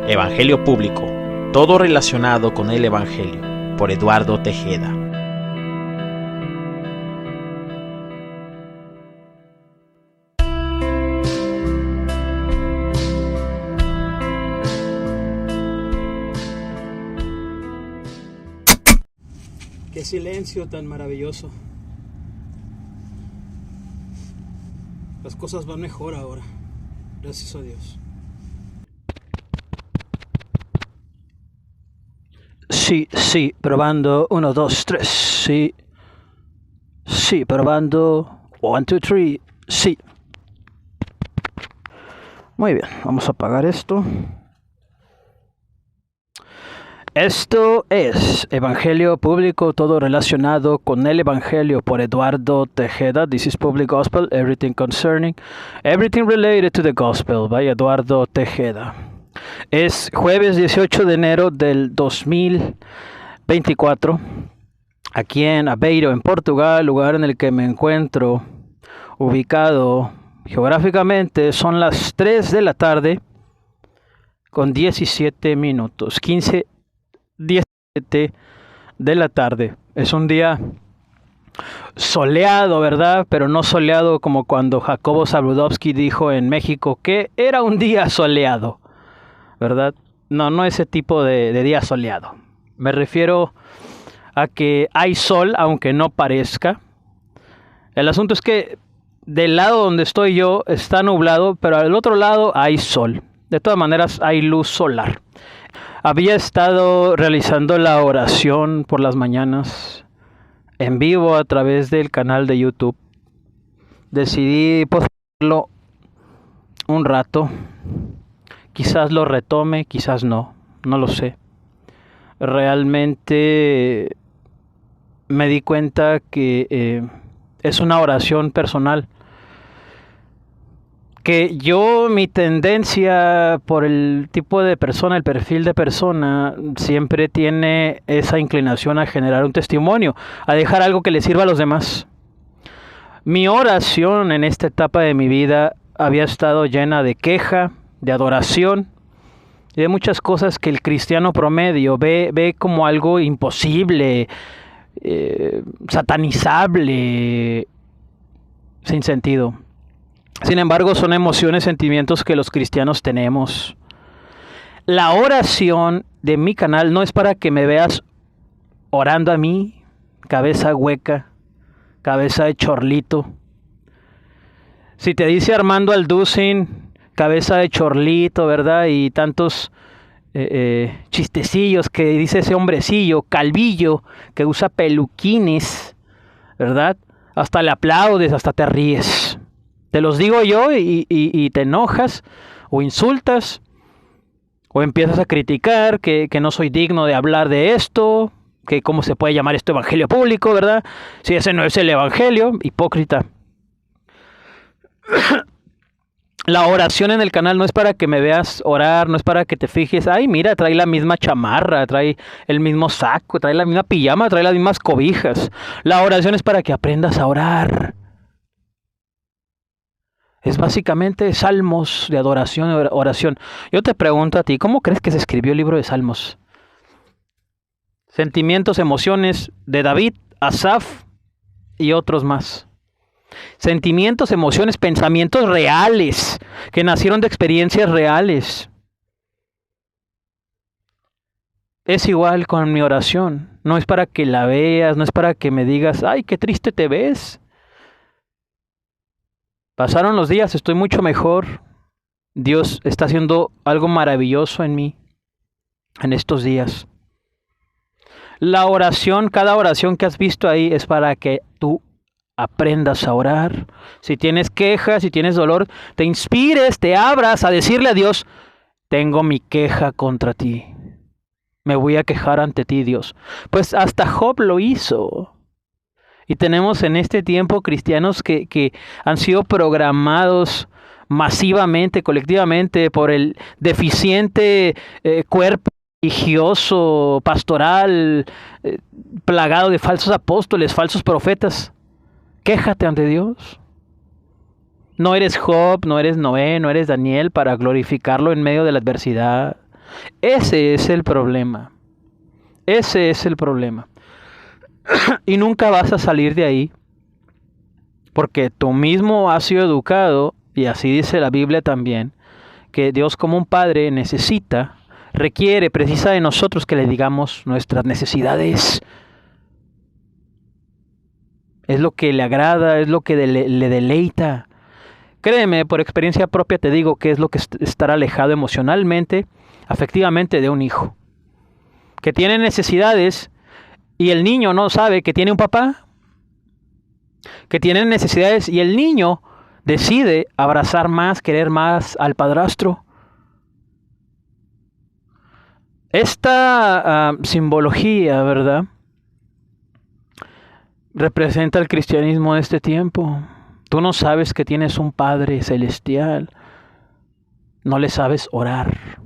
Evangelio Público, todo relacionado con el Evangelio, por Eduardo Tejeda. Qué silencio tan maravilloso. Las cosas van mejor ahora, gracias a Dios. Sí, probando, 1, 2, 3, sí, probando, 1, 2, 3, sí. Muy bien, vamos a apagar esto. Esto es Evangelio Público, todo relacionado con el Evangelio, por Eduardo Tejeda. This is Public Gospel, everything related to the Gospel, by Eduardo Tejeda. Es jueves 18 de enero del 2024, aquí en Aveiro, en Portugal, lugar en el que me encuentro ubicado geográficamente. Son las 3 de la tarde con 17 minutos, 17 de la tarde. Es un día soleado, ¿verdad? Pero no soleado como cuando Jacobo Zabludovsky dijo en México que era un día soleado, ¿verdad? No ese tipo de día soleado. Me refiero a que hay sol, aunque no parezca. El asunto es que del lado donde estoy yo está nublado, pero al otro lado hay sol. De todas maneras, hay luz solar. Había estado realizando la oración por las mañanas en vivo a través del canal de YouTube. Decidí posponerlo un rato. Quizás lo retome, quizás no lo sé. Realmente me di cuenta que es una oración personal. Que mi tendencia por el tipo de persona, el perfil de persona, siempre tiene esa inclinación a generar un testimonio, a dejar algo que le sirva a los demás. Mi oración en esta etapa de mi vida había estado llena de queja, de adoración y de muchas cosas que el cristiano promedio ve como algo imposible, satanizable, sin sentido. Sin embargo, son emociones, sentimientos que los cristianos tenemos. La oración de mi canal no es para que me veas orando a mí, cabeza hueca, cabeza de chorlito. Si te dice Armando Alducin, cabeza de chorlito, ¿verdad? Y tantos chistecillos que dice ese hombrecillo, calvillo, que usa peluquines, ¿verdad? Hasta le aplaudes, hasta te ríes. Te los digo yo y te enojas o insultas o empiezas a criticar que no soy digno de hablar de esto, que cómo se puede llamar esto evangelio público, ¿verdad? Si ese no es el evangelio, hipócrita. La oración en el canal no es para que me veas orar, no es para que te fijes, ay mira, trae la misma chamarra, trae el mismo saco, trae la misma pijama, trae las mismas cobijas. La oración es para que aprendas a orar. Es básicamente salmos de adoración y oración. Yo te pregunto a ti, ¿cómo crees que se escribió el libro de Salmos? Sentimientos, emociones de David, Asaf y otros más. Sentimientos, emociones, pensamientos reales, que nacieron de experiencias reales. Es igual con mi oración. No es para que la veas, no es para que me digas, ay, qué triste te ves. Pasaron los días, estoy mucho mejor. Dios está haciendo algo maravilloso en mí en estos días. La oración, cada oración que has visto ahí es para que tú aprendas a orar. Si tienes quejas, si tienes dolor, te inspires, te abras a decirle a Dios, tengo mi queja contra ti. Me voy a quejar ante ti, Dios. Pues hasta Job lo hizo. Y tenemos en este tiempo cristianos que han sido programados masivamente, colectivamente, por el deficiente cuerpo religioso, pastoral, plagado de falsos apóstoles, falsos profetas. Quéjate ante Dios. No eres Job, no eres Noé, no eres Daniel para glorificarlo en medio de la adversidad. Ese es el problema. Ese es el problema. Y nunca vas a salir de ahí porque tú mismo has sido educado, y así dice la Biblia también, que Dios como un padre requiere, precisa de nosotros que le digamos nuestras necesidades. Es lo que le agrada, es lo que le deleita. Créeme, por experiencia propia te digo que es lo que es estar alejado emocionalmente, afectivamente de un hijo. Que tiene necesidades y el niño no sabe que tiene un papá. Que tiene necesidades y el niño decide abrazar más, querer más al padrastro. Esta simbología, ¿verdad?, representa el cristianismo de este tiempo. Tú no sabes que tienes un Padre celestial. No le sabes orar.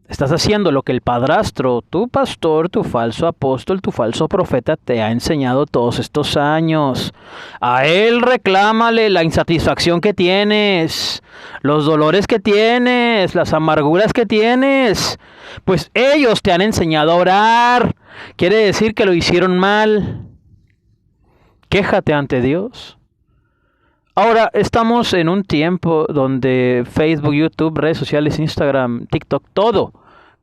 Estás haciendo lo que el padrastro, tu pastor, tu falso apóstol, tu falso profeta te ha enseñado todos estos años. A él reclámale la insatisfacción que tienes, los dolores que tienes, las amarguras que tienes. Pues ellos te han enseñado a orar. Quiere decir que lo hicieron mal. Quéjate ante Dios. Ahora, estamos en un tiempo donde Facebook, YouTube, redes sociales, Instagram, TikTok, todo,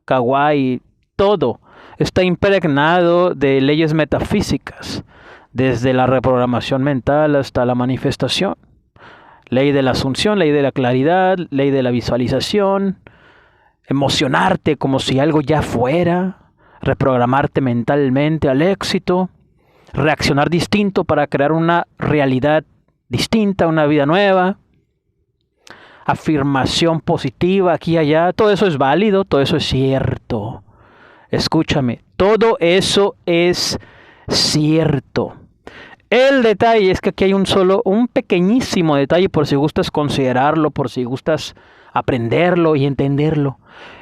Kawaii, todo está impregnado de leyes metafísicas, desde la reprogramación mental hasta la manifestación. Ley de la asunción, ley de la claridad, ley de la visualización, emocionarte como si algo ya fuera, reprogramarte mentalmente al éxito, reaccionar distinto para crear una realidad distinta, una vida nueva, afirmación positiva aquí y allá. Todo eso es válido, todo eso es cierto. Escúchame, todo eso es cierto. El detalle es que aquí hay un pequeñísimo detalle, por si gustas considerarlo, por si gustas aprenderlo y entenderlo.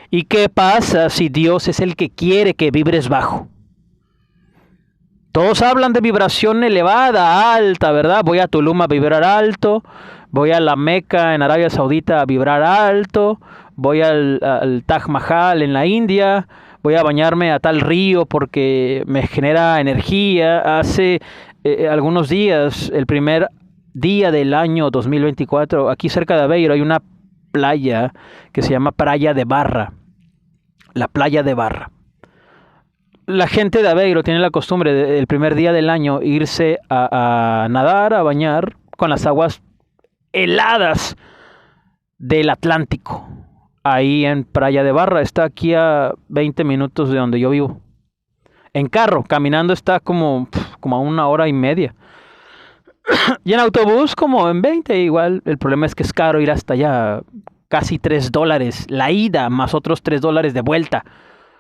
¿Y qué pasa si Dios es el que quiere que vibres bajo? Todos hablan de vibración elevada, alta, ¿verdad? Voy a Tulum a vibrar alto, voy a la Meca en Arabia Saudita a vibrar alto, voy al Taj Mahal en la India, voy a bañarme a tal río porque me genera energía. Hace algunos días, el primer día del año 2024, aquí cerca de Aveiro hay una playa que se llama Playa de Barra, la Playa de Barra. La gente de Aveiro tiene la costumbre el primer día del año irse a nadar, a bañar con las aguas heladas del Atlántico. Ahí en Playa de Barra, está aquí a 20 minutos de donde yo vivo. En carro, caminando está como a 1 hora y media. Y en autobús como en 20 igual. El problema es que es caro ir hasta allá. Casi $3 la ida, más otros $3 de vuelta.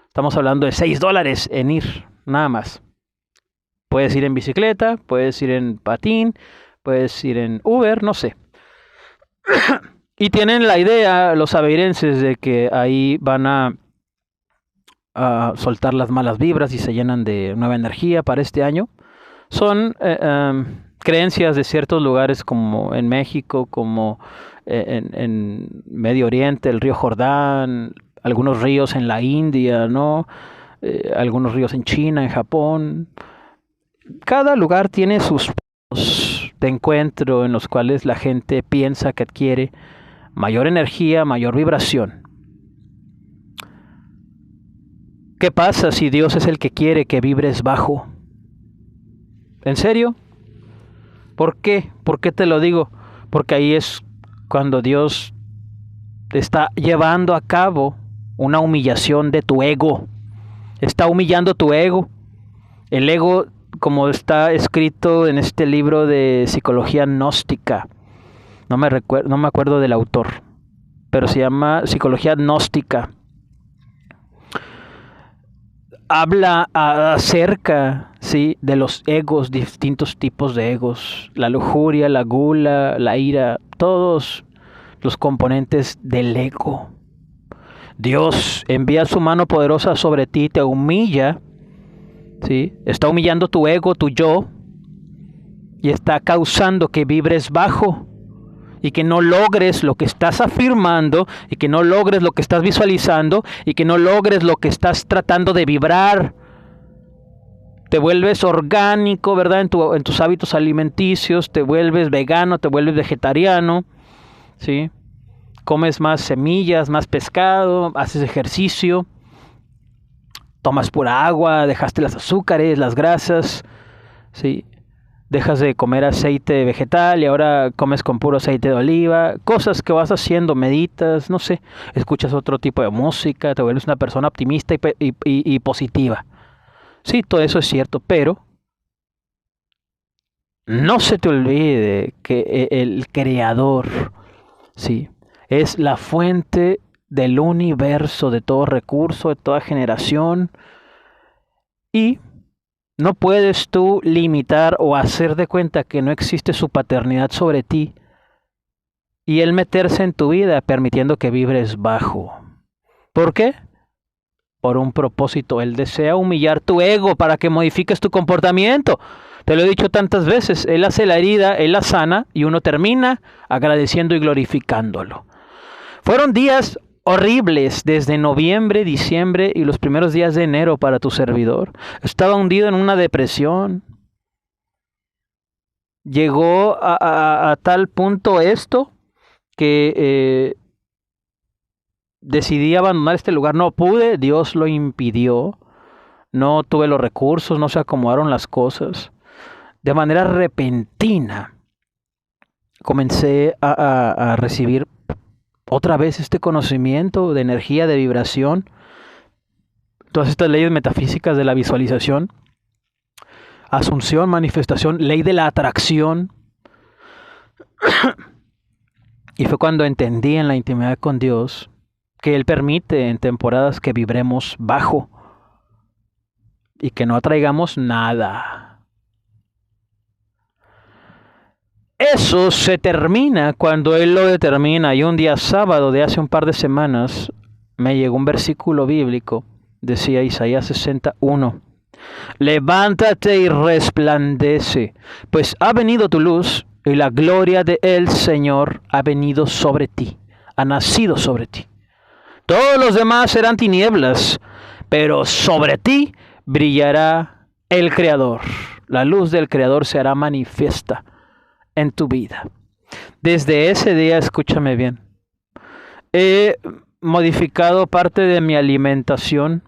Estamos hablando de $6 en ir, nada más. Puedes ir en bicicleta, puedes ir en patín, puedes ir en Uber, no sé. Y tienen la idea, los aveirenses, de que ahí van a soltar las malas vibras y se llenan de nueva energía para este año. Son creencias de ciertos lugares como en México, como en Medio Oriente, el río Jordán, algunos ríos en la India, ¿no? Algunos ríos en China, en Japón. Cada lugar tiene sus puntos de encuentro en los cuales la gente piensa que adquiere mayor energía, mayor vibración. ¿Qué pasa si Dios es el que quiere que vibres bajo? ¿En serio? ¿Por qué? ¿Por qué te lo digo? Porque ahí es cuando Dios te está llevando a cabo una humillación de tu ego. Está humillando tu ego. El ego, como está escrito en este libro de psicología gnóstica. No me acuerdo del autor, pero se llama Psicología Gnóstica. Habla acerca, ¿sí?, de los egos, distintos tipos de egos. La lujuria, la gula, la ira, todos los componentes del ego. Dios envía su mano poderosa sobre ti, te humilla, ¿sí? Está humillando tu ego, tu yo, y está causando que vibres bajo. y que no logres lo que estás afirmando, y que no logres lo que estás visualizando, y que no logres lo que estás tratando de vibrar. Te vuelves orgánico, ¿verdad? En tus hábitos alimenticios, te vuelves vegano, te vuelves vegetariano, ¿sí? Comes más semillas, más pescado, haces ejercicio, tomas pura agua, dejaste los azúcares, las grasas, ¿sí? Dejas de comer aceite vegetal y ahora comes con puro aceite de oliva. Cosas que vas haciendo, meditas, no sé, escuchas otro tipo de música, te vuelves una persona optimista y positiva. Sí, todo eso es cierto, pero no se te olvide que el Creador, sí, es la fuente del universo, de todo recurso, de toda generación, y no puedes tú limitar o hacer de cuenta que no existe su paternidad sobre ti y Él meterse en tu vida permitiendo que vibres bajo. ¿Por qué? Por un propósito. Él desea humillar tu ego para que modifiques tu comportamiento. Te lo he dicho tantas veces, Él hace la herida, Él la sana y uno termina agradeciendo y glorificándolo. Fueron días horribles desde noviembre, diciembre y los primeros días de enero para tu servidor. Estaba hundido en una depresión. Llegó a tal punto esto que decidí abandonar este lugar. No pude, Dios lo impidió. No tuve los recursos, no se acomodaron las cosas. De manera repentina comencé a recibir otra vez este conocimiento de energía, de vibración, todas estas leyes metafísicas de la visualización, asunción, manifestación, ley de la atracción. Y fue cuando entendí en la intimidad con Dios que Él permite en temporadas que vibremos bajo y que no atraigamos nada. Eso se termina cuando Él lo determina. Y un día sábado de hace un par de semanas me llegó un versículo bíblico. Decía Isaías 61. Levántate y resplandece, pues ha venido tu luz y la gloria del Señor ha venido sobre ti, ha nacido sobre ti. Todos los demás serán tinieblas, pero sobre ti brillará el Creador. La luz del Creador se hará manifiesta en tu vida. Desde ese día, escúchame bien, he modificado parte de mi alimentación.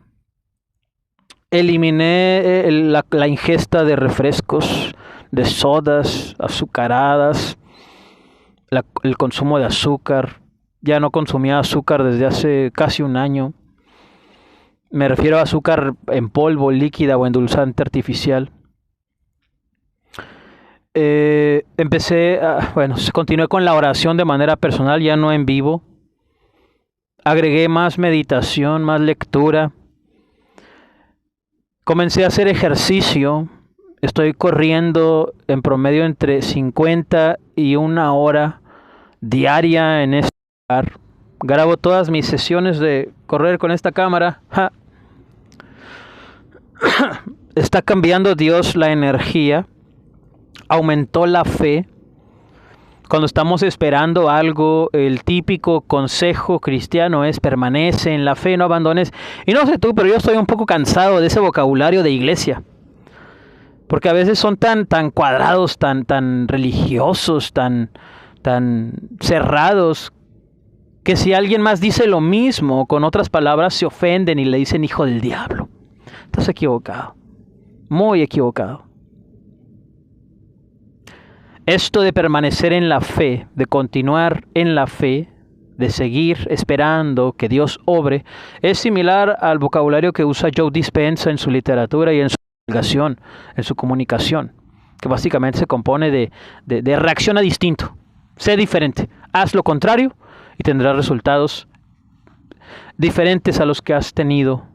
Eliminé la ingesta de refrescos, de sodas azucaradas, el consumo de azúcar. Ya no consumía azúcar desde hace casi un año. Me refiero a azúcar en polvo, líquida o endulzante artificial. Continué con la oración de manera personal, ya no en vivo. Agregué más meditación, más lectura. Comencé a hacer ejercicio. Estoy corriendo en promedio entre 50 y 1 hora diaria en este lugar. Grabo todas mis sesiones de correr con esta cámara. Está cambiando Dios la energía. Aumentó la fe. Cuando estamos esperando algo, el típico consejo cristiano es permanece en la fe, no abandones. Y no sé tú, pero yo estoy un poco cansado de ese vocabulario de iglesia. Porque a veces son tan cuadrados, tan religiosos, tan cerrados, que si alguien más dice lo mismo, con otras palabras se ofenden y le dicen hijo del diablo. Estás equivocado, muy equivocado. Esto de permanecer en la fe, de continuar en la fe, de seguir esperando que Dios obre, es similar al vocabulario que usa Joe Dispenza en su literatura y en su divulgación, en su comunicación, que básicamente se compone de reacciona distinto, sé diferente, haz lo contrario y tendrás resultados diferentes a los que has tenido,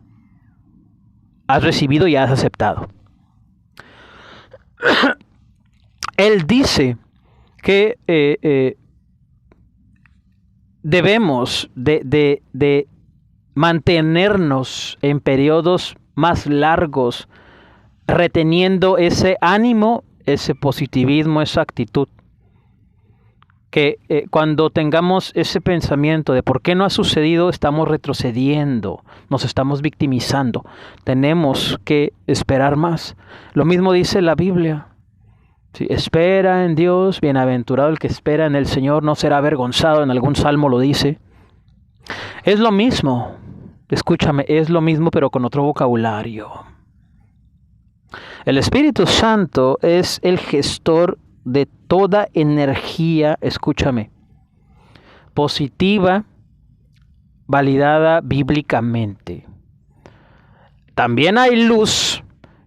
has recibido y has aceptado. Él dice que debemos de mantenernos en periodos más largos, reteniendo ese ánimo, ese positivismo, esa actitud. que cuando tengamos ese pensamiento de por qué no ha sucedido, estamos retrocediendo, nos estamos victimizando. Tenemos que esperar más. Lo mismo dice la Biblia. Sí, espera en Dios, bienaventurado el que espera en el Señor, no será avergonzado, en algún salmo lo dice. Es lo mismo, escúchame, es lo mismo pero con otro vocabulario. El Espíritu Santo es el gestor de toda energía, escúchame, positiva, validada bíblicamente. También hay luz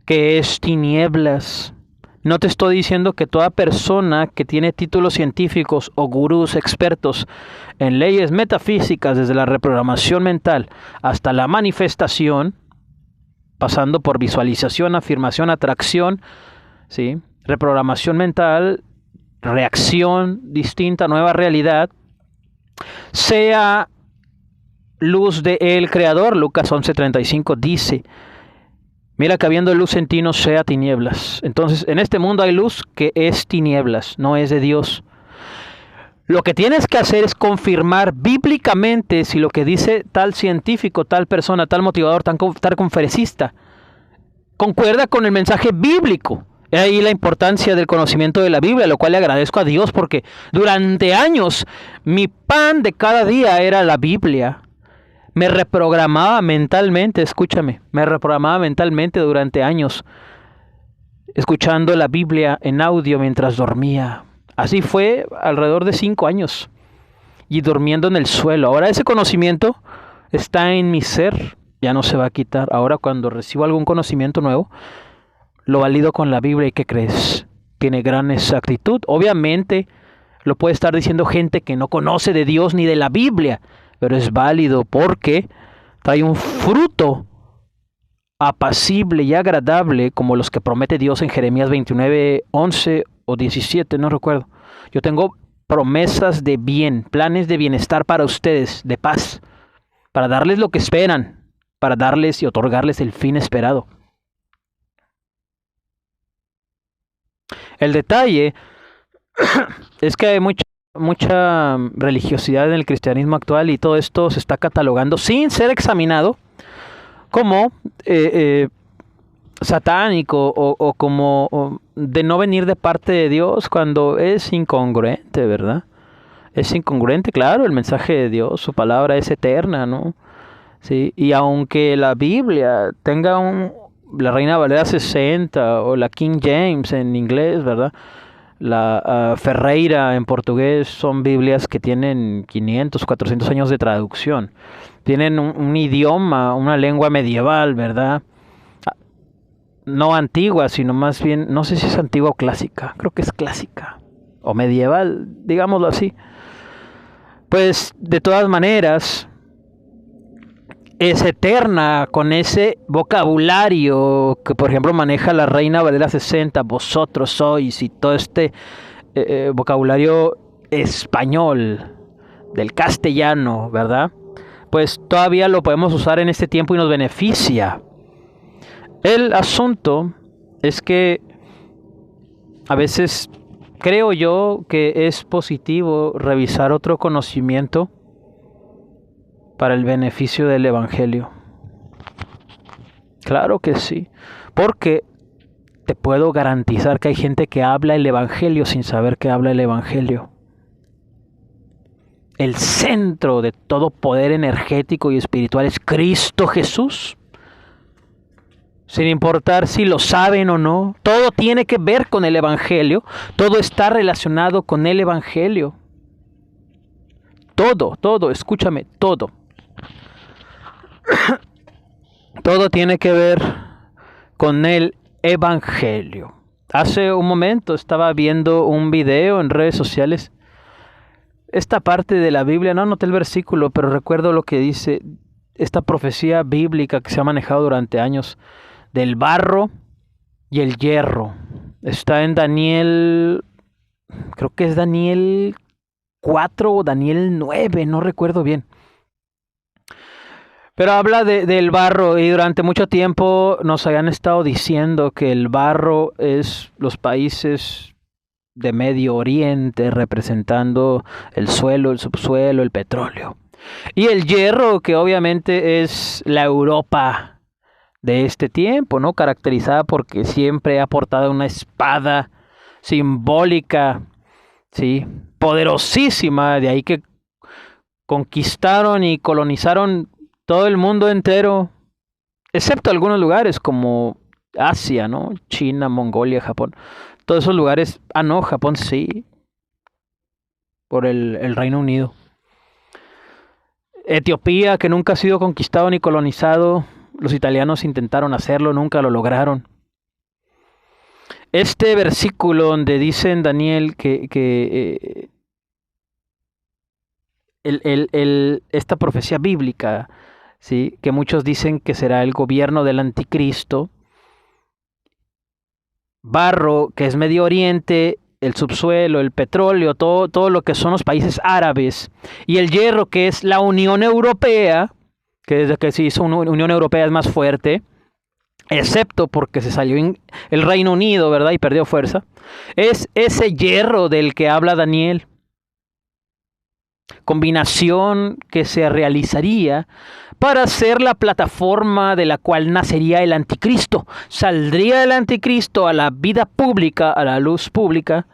que es tinieblas. No te estoy diciendo que toda persona que tiene títulos científicos o gurús expertos en leyes metafísicas, desde la reprogramación mental hasta la manifestación, pasando por visualización, afirmación, atracción, ¿sí? Reprogramación mental, reacción distinta, nueva realidad, sea luz de el Creador. Lucas 11:35 dice: mira que habiendo luz en ti no sea tinieblas. Entonces, en este mundo hay luz que es tinieblas, no es de Dios. Lo que tienes que hacer es confirmar bíblicamente si lo que dice tal científico, tal persona, tal motivador, tal conferencista, concuerda con el mensaje bíblico. Es ahí la importancia del conocimiento de la Biblia, lo cual le agradezco a Dios porque durante años mi pan de cada día era la Biblia. Me reprogramaba mentalmente, escúchame, me reprogramaba mentalmente durante años, escuchando la Biblia en audio mientras dormía. Así fue alrededor de 5 años y durmiendo en el suelo. Ahora ese conocimiento está en mi ser, ya no se va a quitar. Ahora cuando recibo algún conocimiento nuevo, lo valido con la Biblia. ¿Y qué crees? Tiene gran exactitud. Obviamente lo puede estar diciendo gente que no conoce de Dios ni de la Biblia, pero es válido porque trae un fruto apacible y agradable como los que promete Dios en Jeremías 29:11 o 17, no recuerdo. Yo tengo promesas de bien, planes de bienestar para ustedes, de paz, para darles lo que esperan, para darles y otorgarles el fin esperado. El detalle es que hay mucha religiosidad en el cristianismo actual y todo esto se está catalogando sin ser examinado como satánico o como de no venir de parte de Dios, cuando es incongruente, ¿verdad? Es incongruente, claro, el mensaje de Dios, su palabra es eterna, ¿no? Sí, y aunque la Biblia tenga la Reina Valera 60 o la King James en inglés, ¿verdad? La Ferreira en portugués, son Biblias que tienen 500, 400 años de traducción. Tienen un idioma, una lengua medieval, ¿verdad? No antigua, sino más bien, no sé si es antigua o clásica, creo que es clásica o medieval, digámoslo así. Pues de todas maneras es eterna, con ese vocabulario que por ejemplo maneja la Reina Valera 60, vosotros sois, y todo este vocabulario español del castellano, ¿verdad? Pues todavía lo podemos usar en este tiempo y nos beneficia. El asunto es que a veces creo yo que es positivo revisar otro conocimiento para el beneficio del Evangelio. Claro que sí, porque te puedo garantizar que hay gente que habla el Evangelio sin saber que habla el Evangelio. El centro de todo poder energético y espiritual es Cristo Jesús. Sin importar si lo saben o no, todo tiene que ver con el Evangelio, todo está relacionado con el Evangelio. Todo, escúchame, todo. Todo tiene que ver con el Evangelio. Hace un momento estaba viendo un video en redes sociales. Esta parte de la Biblia, no anoté el versículo, pero recuerdo lo que dice esta profecía bíblica que se ha manejado durante años del barro y el hierro. Está en Daniel, creo que es Daniel 4 o Daniel 9, no recuerdo bien. Pero habla del barro, y durante mucho tiempo nos habían estado diciendo que el barro es los países de Medio Oriente, representando el suelo, el subsuelo, el petróleo. Y el hierro, que obviamente es la Europa de este tiempo, ¿no? Caracterizada porque siempre ha portado una espada simbólica, ¿sí? Poderosísima, de ahí que conquistaron y colonizaron todo el mundo entero, excepto algunos lugares como Asia, ¿no? China, Mongolia, Japón. Todos esos lugares, no, Japón sí, por el Reino Unido. Etiopía, que nunca ha sido conquistado ni colonizado, los italianos intentaron hacerlo, nunca lo lograron. Este versículo donde dice en Daniel que esta profecía bíblica, ¿sí? Que muchos dicen que será el gobierno del anticristo, barro, que es Medio Oriente, el subsuelo, el petróleo, todo lo que son los países árabes, y el hierro, que es la Unión Europea, que desde que se hizo una Unión Europea es más fuerte, excepto porque se salió el Reino Unido, ¿verdad? Y perdió fuerza. Es ese hierro del que habla Daniel. Combinación que se realizaría para ser la plataforma de la cual nacería el anticristo. Saldría el anticristo a la vida pública, a la luz pública.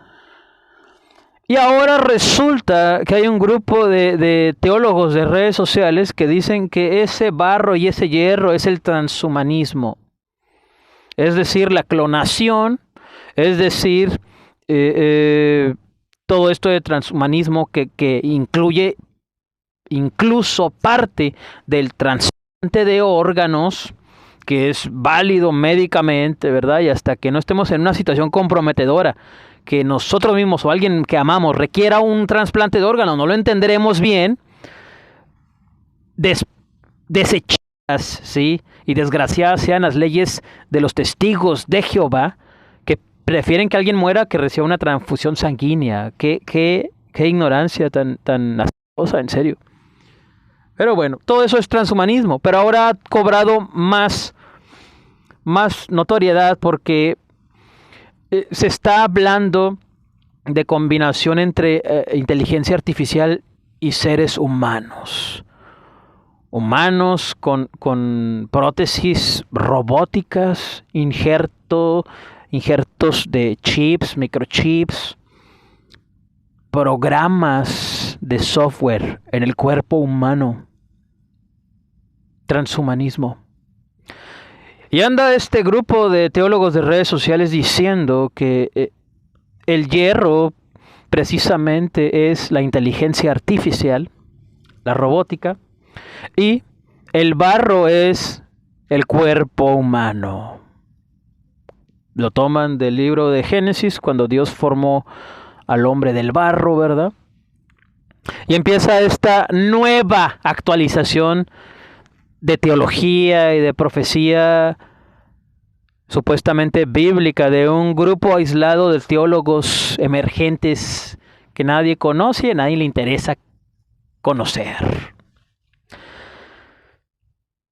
Y ahora resulta que hay un grupo de teólogos de redes sociales que dicen que ese barro y ese hierro es el transhumanismo. Es decir, la clonación, es decir, todo esto de transhumanismo que incluye incluso parte del trasplante de órganos, que es válido médicamente, ¿verdad? Y hasta que no estemos en una situación comprometedora, que nosotros mismos o alguien que amamos requiera un trasplante de órganos, no lo entenderemos bien, desechadas, ¿sí? Y desgraciadas sean las leyes de los testigos de Jehová, que prefieren que alguien muera que reciba una transfusión sanguínea. Qué ignorancia tan asquerosa, en serio. Pero bueno, todo eso es transhumanismo, pero ahora ha cobrado más notoriedad porque se está hablando de combinación entre inteligencia artificial y seres humanos. Humanos con prótesis robóticas, injertos de chips, microchips, programas de software en el cuerpo humano. Transhumanismo. Y anda este grupo de teólogos de redes sociales diciendo que el hierro precisamente es la inteligencia artificial, la robótica, y el barro es el cuerpo humano. Lo toman del libro de Génesis, cuando Dios formó al hombre del barro, ¿verdad? Y empieza esta nueva actualización de teología y de profecía supuestamente bíblica de un grupo aislado de teólogos emergentes que nadie conoce y a nadie le interesa conocer.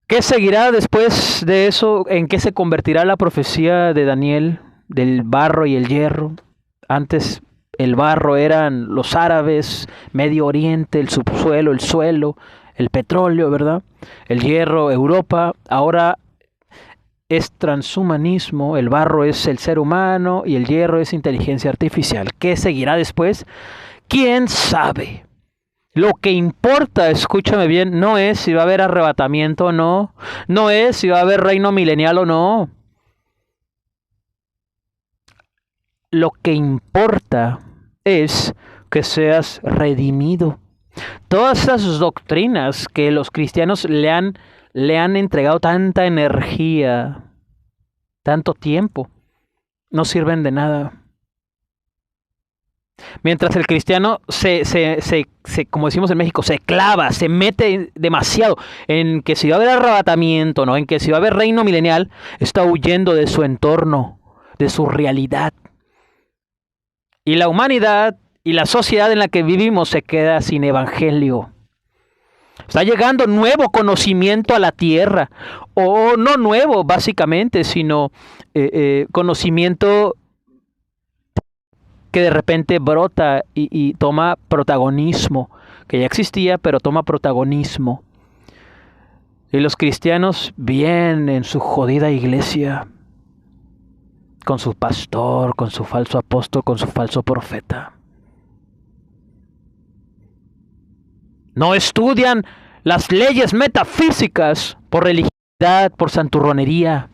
¿Qué seguirá después de eso? ¿En qué se convertirá la profecía de Daniel del barro y el hierro? Antes el barro eran los árabes, Medio Oriente, el subsuelo, el suelo, el petróleo, ¿verdad? El hierro, Europa. Ahora es transhumanismo, el barro es el ser humano y el hierro es inteligencia artificial. ¿Qué seguirá después? ¿Quién sabe? Lo que importa, escúchame bien, no es si va a haber arrebatamiento o no, no es si va a haber reino milenial o no. Lo que importa es que seas redimido. Todas esas doctrinas que los cristianos le han entregado tanta energía, tanto tiempo, no sirven de nada. Mientras el cristiano como decimos en México, se clava, se mete demasiado en que si va a haber arrebatamiento, ¿no? En que si va a haber reino milenial, está huyendo de su entorno, de su realidad. Y la humanidad y la sociedad en la que vivimos se queda sin evangelio. Está llegando nuevo conocimiento a la tierra, o no nuevo básicamente, sino conocimiento que de repente brota y toma protagonismo, que ya existía, pero toma protagonismo. Y los cristianos bien en su jodida iglesia, con su pastor, con su falso apóstol, con su falso profeta. No estudian las leyes metafísicas por religiosidad, por santurronería,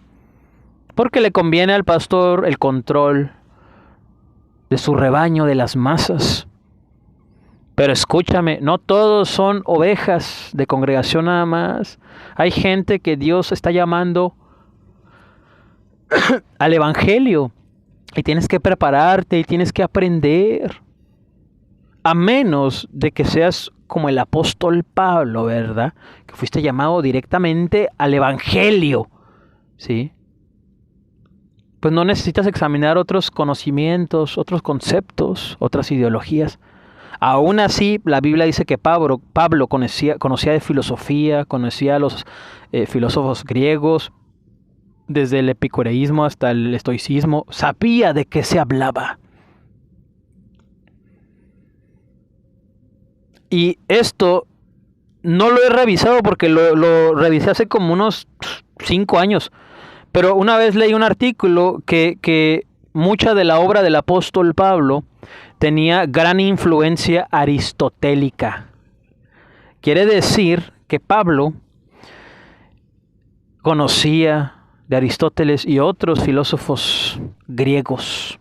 porque le conviene al pastor el control de su rebaño, de las masas. Pero escúchame, no todos son ovejas de congregación nada más. Hay gente que Dios está llamando al evangelio y tienes que prepararte y tienes que aprender. A menos de que seas como el apóstol Pablo, ¿verdad? Que fuiste llamado directamente al evangelio, ¿sí? Pues no necesitas examinar otros conocimientos, otros conceptos, otras ideologías. Aún así, la Biblia dice que Pablo conocía de filosofía, conocía a los filósofos griegos, desde el epicureísmo hasta el estoicismo, sabía de qué se hablaba. Y esto no lo he revisado porque lo revisé hace como unos 5 años. Pero una vez leí un artículo que mucha de la obra del apóstol Pablo tenía gran influencia aristotélica. Quiere decir que Pablo conocía de Aristóteles y otros filósofos griegos.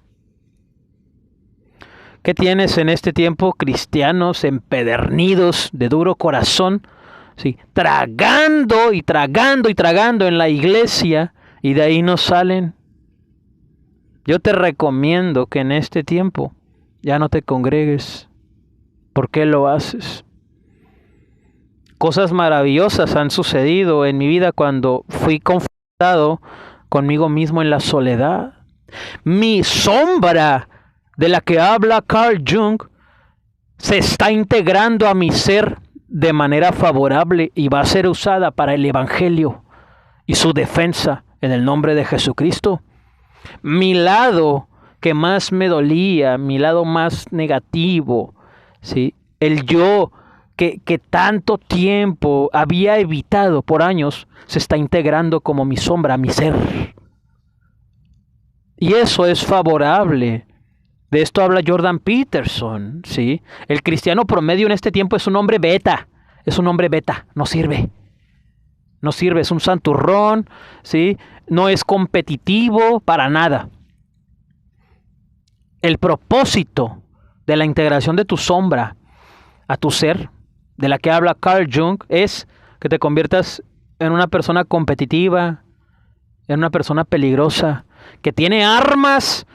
¿Qué tienes en este tiempo? Cristianos empedernidos, de duro corazón, ¿sí? Tragando y tragando y tragando en la iglesia, y de ahí no salen. Yo te recomiendo que en este tiempo ya no te congregues. ¿Por qué lo haces? Cosas maravillosas han sucedido en mi vida cuando fui confrontado conmigo mismo en la soledad. Mi sombra, de la que habla Carl Jung, se está integrando a mi ser de manera favorable y va a ser usada para el evangelio y su defensa en el nombre de Jesucristo. Mi lado que más me dolía, mi lado más negativo, ¿sí? El yo que tanto tiempo había evitado por años, se está integrando como mi sombra, mi ser. Y eso es favorable. De esto habla Jordan Peterson, ¿sí? El cristiano promedio en este tiempo es un hombre beta. Es un hombre beta, no sirve. No sirve, es un santurrón, ¿sí? No es competitivo para nada. El propósito de la integración de tu sombra a tu ser, de la que habla Carl Jung, es que te conviertas en una persona competitiva, en una persona peligrosa, que tiene armas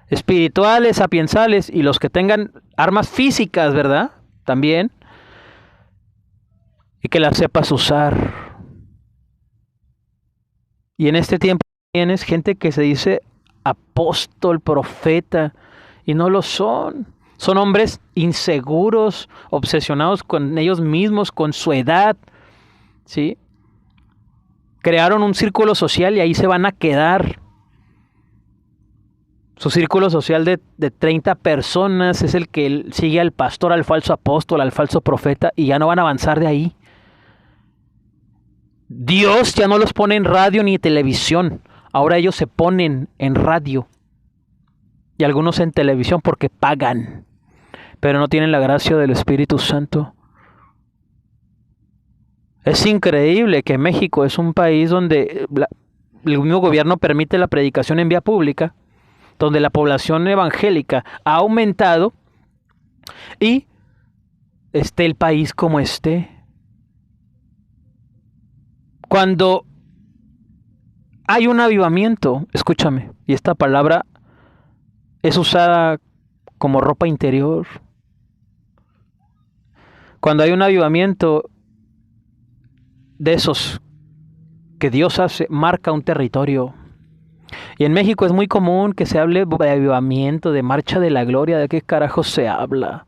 espirituales, sapiensales, y los que tengan armas físicas, ¿verdad? También. Y que las sepas usar. Y en este tiempo tienes gente que se dice apóstol, profeta, y no lo son. Son hombres inseguros, obsesionados con ellos mismos, con su edad, ¿sí? Crearon un círculo social y ahí se van a quedar. Su círculo social de 30 personas es el que sigue al pastor, al falso apóstol, al falso profeta, y ya no van a avanzar de ahí. Dios ya no los pone en radio ni televisión. Ahora ellos se ponen en radio. Y algunos en televisión porque pagan. Pero no tienen la gracia del Espíritu Santo. Es increíble que México es un país donde el mismo gobierno permite la predicación en vía pública, donde la población evangélica ha aumentado y esté el país como esté. Cuando hay un avivamiento, escúchame, y esta palabra es usada como ropa interior. Cuando hay un avivamiento de esos que Dios hace, marca un territorio. Y en México es muy común que se hable de avivamiento, de marcha de la gloria. ¿De qué carajos se habla?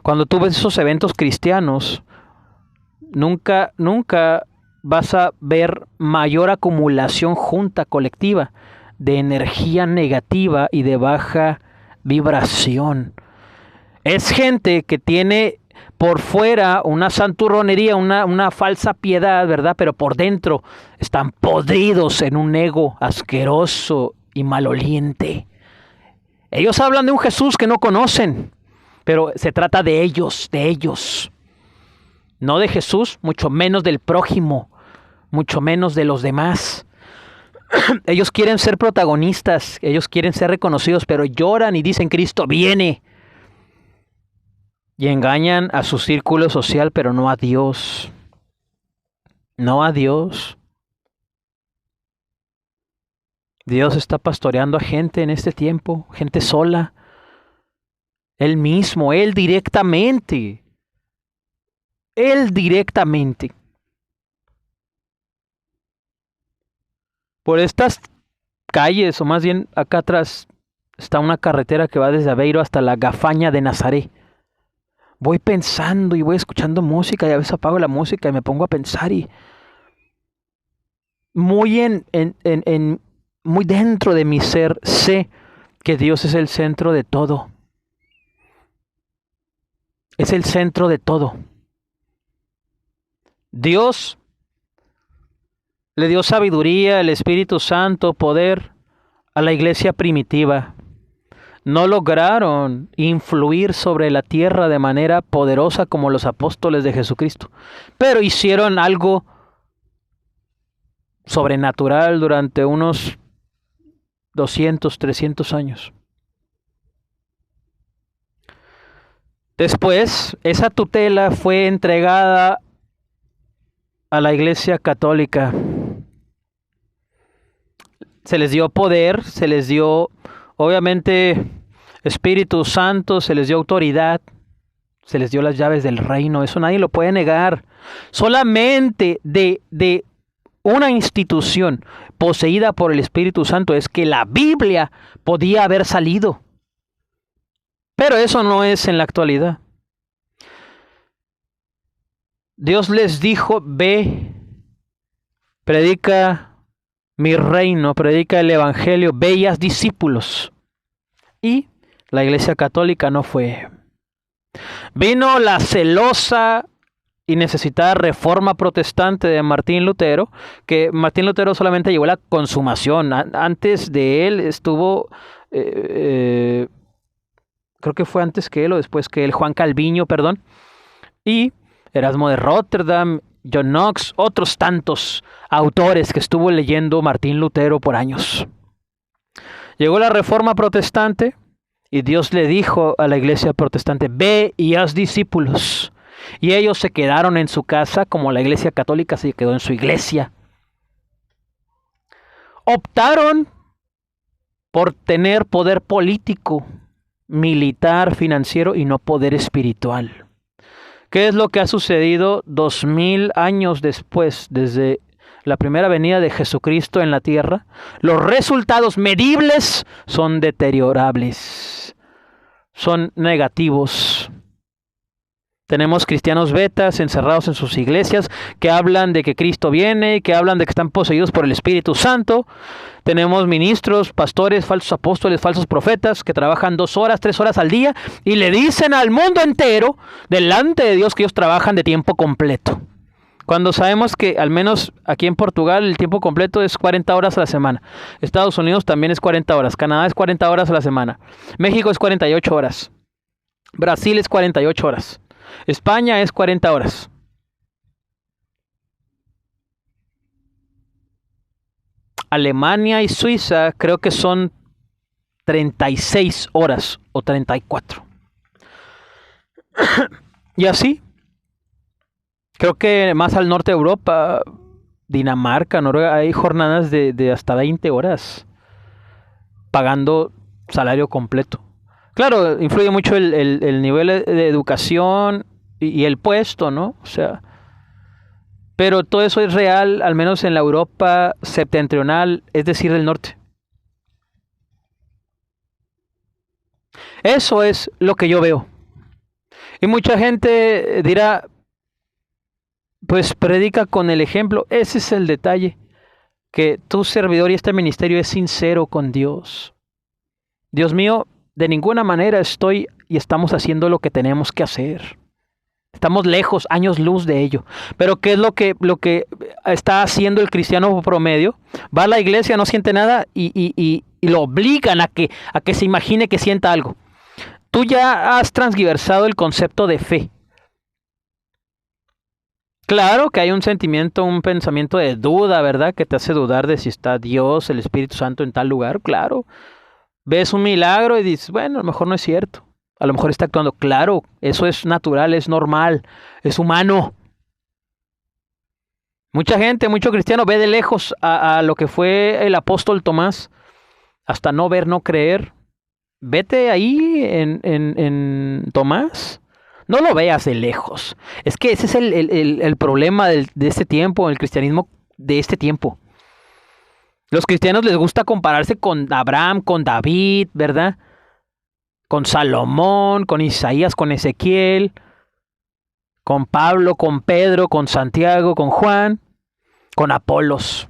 Cuando tú ves esos eventos cristianos, nunca vas a ver mayor acumulación junta colectiva de energía negativa y de baja vibración. Es gente que tiene por fuera una santurronería, una falsa piedad, ¿verdad? Pero por dentro están podridos en un ego asqueroso y maloliente. Ellos hablan de un Jesús que no conocen, pero se trata de ellos. No de Jesús, mucho menos del prójimo, mucho menos de los demás. Ellos quieren ser protagonistas, ellos quieren ser reconocidos, pero lloran y dicen Cristo viene. Y engañan a su círculo social, pero no a Dios. No a Dios. Dios está pastoreando a gente en este tiempo, gente sola. Él mismo, Él directamente. Él directamente. Por estas calles, o más bien acá atrás, está una carretera que va desde Aveiro hasta la Gafaña de Nazaret. Voy pensando y voy escuchando música y a veces apago la música y me pongo a pensar y muy muy dentro de mi ser sé que Dios es el centro de todo. Es el centro de todo. Dios le dio sabiduría, el Espíritu Santo, poder a la iglesia primitiva. No lograron influir sobre la tierra de manera poderosa como los apóstoles de Jesucristo, pero hicieron algo sobrenatural durante unos 200, 300 años. Después, esa tutela fue entregada a la Iglesia Católica. Se les dio poder, se les dio, obviamente, Espíritu Santo, se les dio autoridad, se les dio las llaves del reino. Eso nadie lo puede negar. Solamente de una institución poseída por el Espíritu Santo es que la Biblia podía haber salido. Pero eso no es en la actualidad. Dios les dijo, ve, predica mi reino, predica el evangelio, ve y haz discípulos. Y la Iglesia Católica no fue. Vino la celosa y necesitada reforma protestante de Martín Lutero, que Martín Lutero solamente llegó a la consumación. Antes de él estuvo, creo que fue antes que él o después que él, Juan Calviño, y Erasmo de Rotterdam, John Knox, otros tantos autores que estuvo leyendo Martín Lutero por años. Llegó la reforma protestante y Dios le dijo a la iglesia protestante, ve y haz discípulos. Y ellos se quedaron en su casa como la iglesia católica se quedó en su iglesia. Optaron por tener poder político, militar, financiero y no poder espiritual. ¿Qué es lo que ha sucedido 2000 años después, desde la primera venida de Jesucristo en la tierra? Los resultados medibles son deteriorables, son negativos. Tenemos cristianos betas encerrados en sus iglesias que hablan de que Cristo viene, que hablan de que están poseídos por el Espíritu Santo. Tenemos ministros, pastores, falsos apóstoles, falsos profetas que trabajan 2 horas, 3 horas al día y le dicen al mundo entero delante de Dios que ellos trabajan de tiempo completo. Cuando sabemos que al menos aquí en Portugal el tiempo completo es 40 horas a la semana. Estados Unidos también es 40 horas. Canadá es 40 horas a la semana. México es 48 horas. Brasil es 48 horas. España es 40 horas. Alemania y Suiza creo que son 36 horas o 34. Y así. Creo que más al norte de Europa, Dinamarca, Noruega, hay jornadas de hasta 20 horas pagando salario completo. Claro, influye mucho el nivel de educación y el puesto, ¿no? O sea, pero todo eso es real, al menos en la Europa septentrional, es decir, del norte. Eso es lo que yo veo. Y mucha gente dirá, pues predica con el ejemplo. Ese es el detalle, que tu servidor y este ministerio es sincero con Dios. Dios mío, De ninguna manera estoy y estamos haciendo lo que tenemos que hacer. Estamos lejos, años luz de ello. Pero ¿qué es lo que está haciendo el cristiano promedio? Va a la iglesia, no siente nada y lo obligan a que se imagine que sienta algo. Tú ya has transgiversado el concepto de fe. Claro que hay un sentimiento, un pensamiento de duda, ¿verdad? Que te hace dudar de si está Dios, el Espíritu Santo en tal lugar, claro. Ves un milagro y dices, bueno, a lo mejor no es cierto. A lo mejor está actuando. Claro, eso es natural, es normal, es humano. Mucha gente, mucho cristiano ve de lejos a lo que fue el apóstol Tomás. Hasta no ver, no creer. Vete ahí en Tomás. No lo veas de lejos. Es que ese es el problema de este tiempo, el cristianismo de este tiempo. Los cristianos les gusta compararse con Abraham, con David, ¿verdad? Con Salomón, con Isaías, con Ezequiel, con Pablo, con Pedro, con Santiago, con Juan, con Apolos.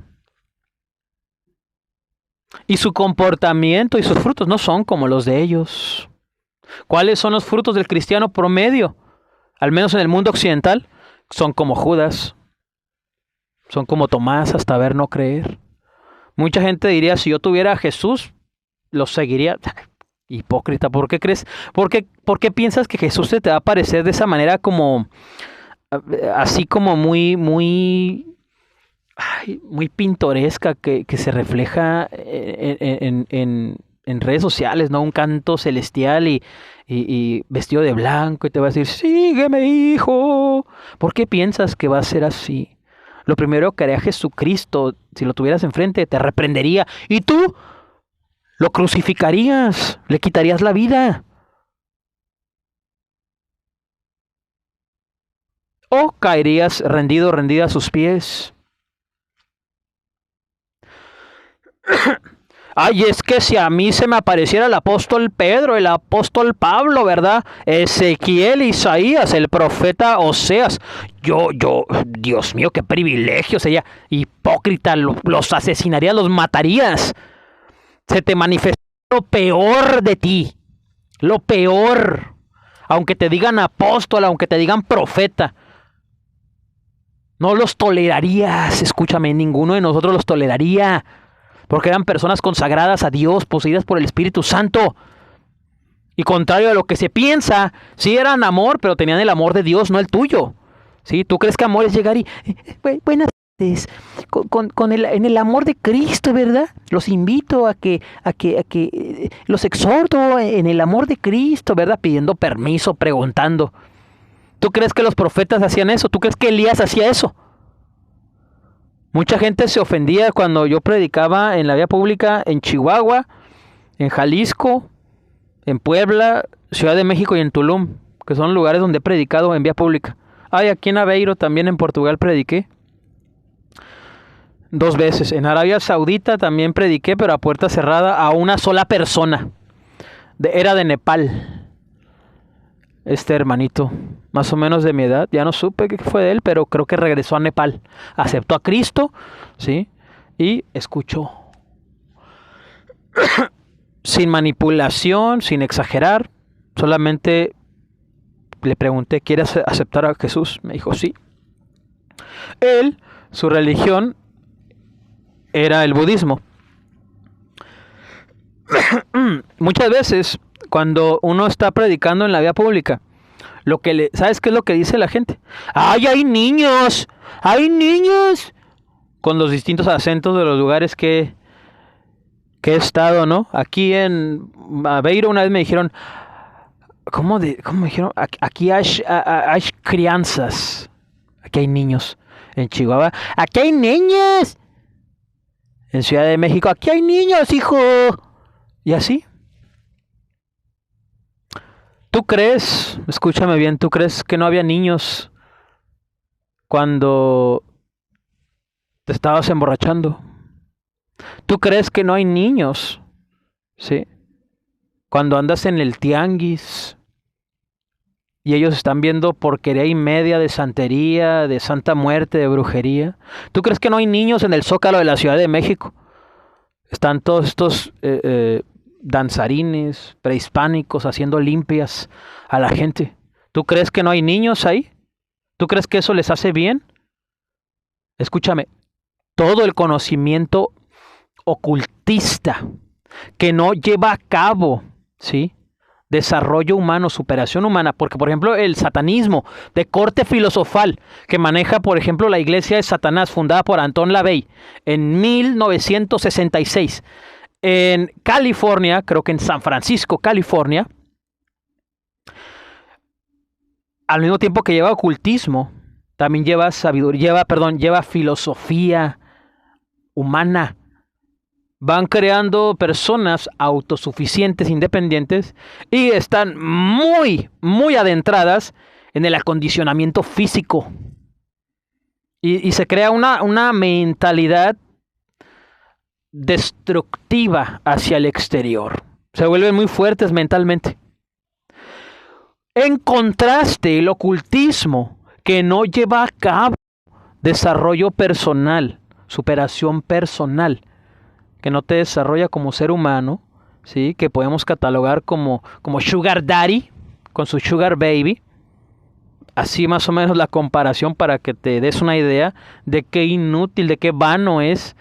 Y su comportamiento y sus frutos no son como los de ellos. ¿Cuáles son los frutos del cristiano promedio? Al menos en el mundo occidental, son como Judas, son como Tomás, hasta ver no creer. Mucha gente diría, si yo tuviera a Jesús, lo seguiría. Hipócrita, ¿por qué crees? ¿Por qué piensas que Jesús se te va a aparecer de esa manera como, así como muy pintoresca, que se refleja en redes sociales, ¿no? Un canto celestial y vestido de blanco y te va a decir, sígueme, hijo. ¿Por qué piensas que va a ser así? Lo primero que haría Jesucristo, si lo tuvieras enfrente, te reprendería. ¿Y tú? Lo crucificarías, le quitarías la vida. O caerías rendido, rendida a sus pies. Ay, es que si a mí se me apareciera el apóstol Pedro, el apóstol Pablo, ¿verdad? Ezequiel, Isaías, el profeta Oseas. Dios mío, qué privilegio sería. Hipócrita, los asesinarías, los matarías. Se te manifestó lo peor de ti. Lo peor. Aunque te digan apóstol, aunque te digan profeta. No los tolerarías. Escúchame, ninguno de nosotros los toleraría. Porque eran personas consagradas a Dios, poseídas por el Espíritu Santo. Y contrario a lo que se piensa, sí eran amor, pero tenían el amor de Dios, no el tuyo. ¿Sí? ¿Tú crees que amor es llegar y... buenas tardes, en el amor de Cristo, ¿verdad? Los invito a que los exhorto en el amor de Cristo, ¿verdad? Pidiendo permiso, preguntando. ¿Tú crees que los profetas hacían eso? ¿Tú crees que Elías hacía eso? Mucha gente se ofendía cuando yo predicaba en la vía pública en Chihuahua, en Jalisco, en Puebla, Ciudad de México y en Tulum, que son lugares donde he predicado en vía pública. Aquí en Aveiro también en Portugal prediqué 2 veces. En Arabia Saudita también prediqué, pero a puerta cerrada a una sola persona. Era de Nepal. Este hermanito, más o menos de mi edad, ya no supe qué fue de él, pero creo que regresó a Nepal, aceptó a Cristo, ¿sí? Y escuchó. Sin manipulación, sin exagerar, solamente le pregunté, ¿quieres aceptar a Jesús? Me dijo, sí. Él, su religión era el budismo. Muchas veces cuando uno está predicando en la vía pública, ¿sabes qué es lo que dice la gente? ¡Ay, hay niños! ¡Hay niños! Con los distintos acentos de los lugares que he estado, ¿no? Aquí en Aveiro una vez me dijeron, ¿cómo me dijeron? Aquí hay crianzas. Aquí hay niños. En Chihuahua, ¡aquí hay niños! En Ciudad de México, ¡aquí hay niños, hijo! Y así. ¿Tú crees, escúchame bien, tú crees que no había niños cuando te estabas emborrachando? ¿Tú crees que no hay niños? ¿Sí? Cuando andas en el tianguis y ellos están viendo porquería y media de santería, de santa muerte, de brujería. ¿Tú crees que no hay niños en el Zócalo de la Ciudad de México? Están todos estos danzarines prehispánicos haciendo limpias a la gente. ¿Tú crees que no hay niños ahí? ¿Tú crees que eso les hace bien? Escúchame, todo el conocimiento ocultista que no lleva a cabo, ¿sí?, desarrollo humano, superación humana, porque por ejemplo el satanismo de corte filosofal que maneja por ejemplo la iglesia de Satanás fundada por Anton LaVey en 1966 en California, creo que en San Francisco, California, al mismo tiempo que lleva ocultismo, también lleva sabiduría, lleva filosofía humana. Van creando personas autosuficientes, independientes, y están muy, muy adentradas en el acondicionamiento físico. Y se crea una mentalidad destructiva hacia el exterior. Se vuelven muy fuertes mentalmente. En contraste, el ocultismo, que no lleva a cabo desarrollo personal, superación personal, que no te desarrolla como ser humano, ¿sí?, que podemos catalogar como Sugar Daddy con su Sugar Baby. Así más o menos la comparación para que te des una idea de qué inútil, de qué vano es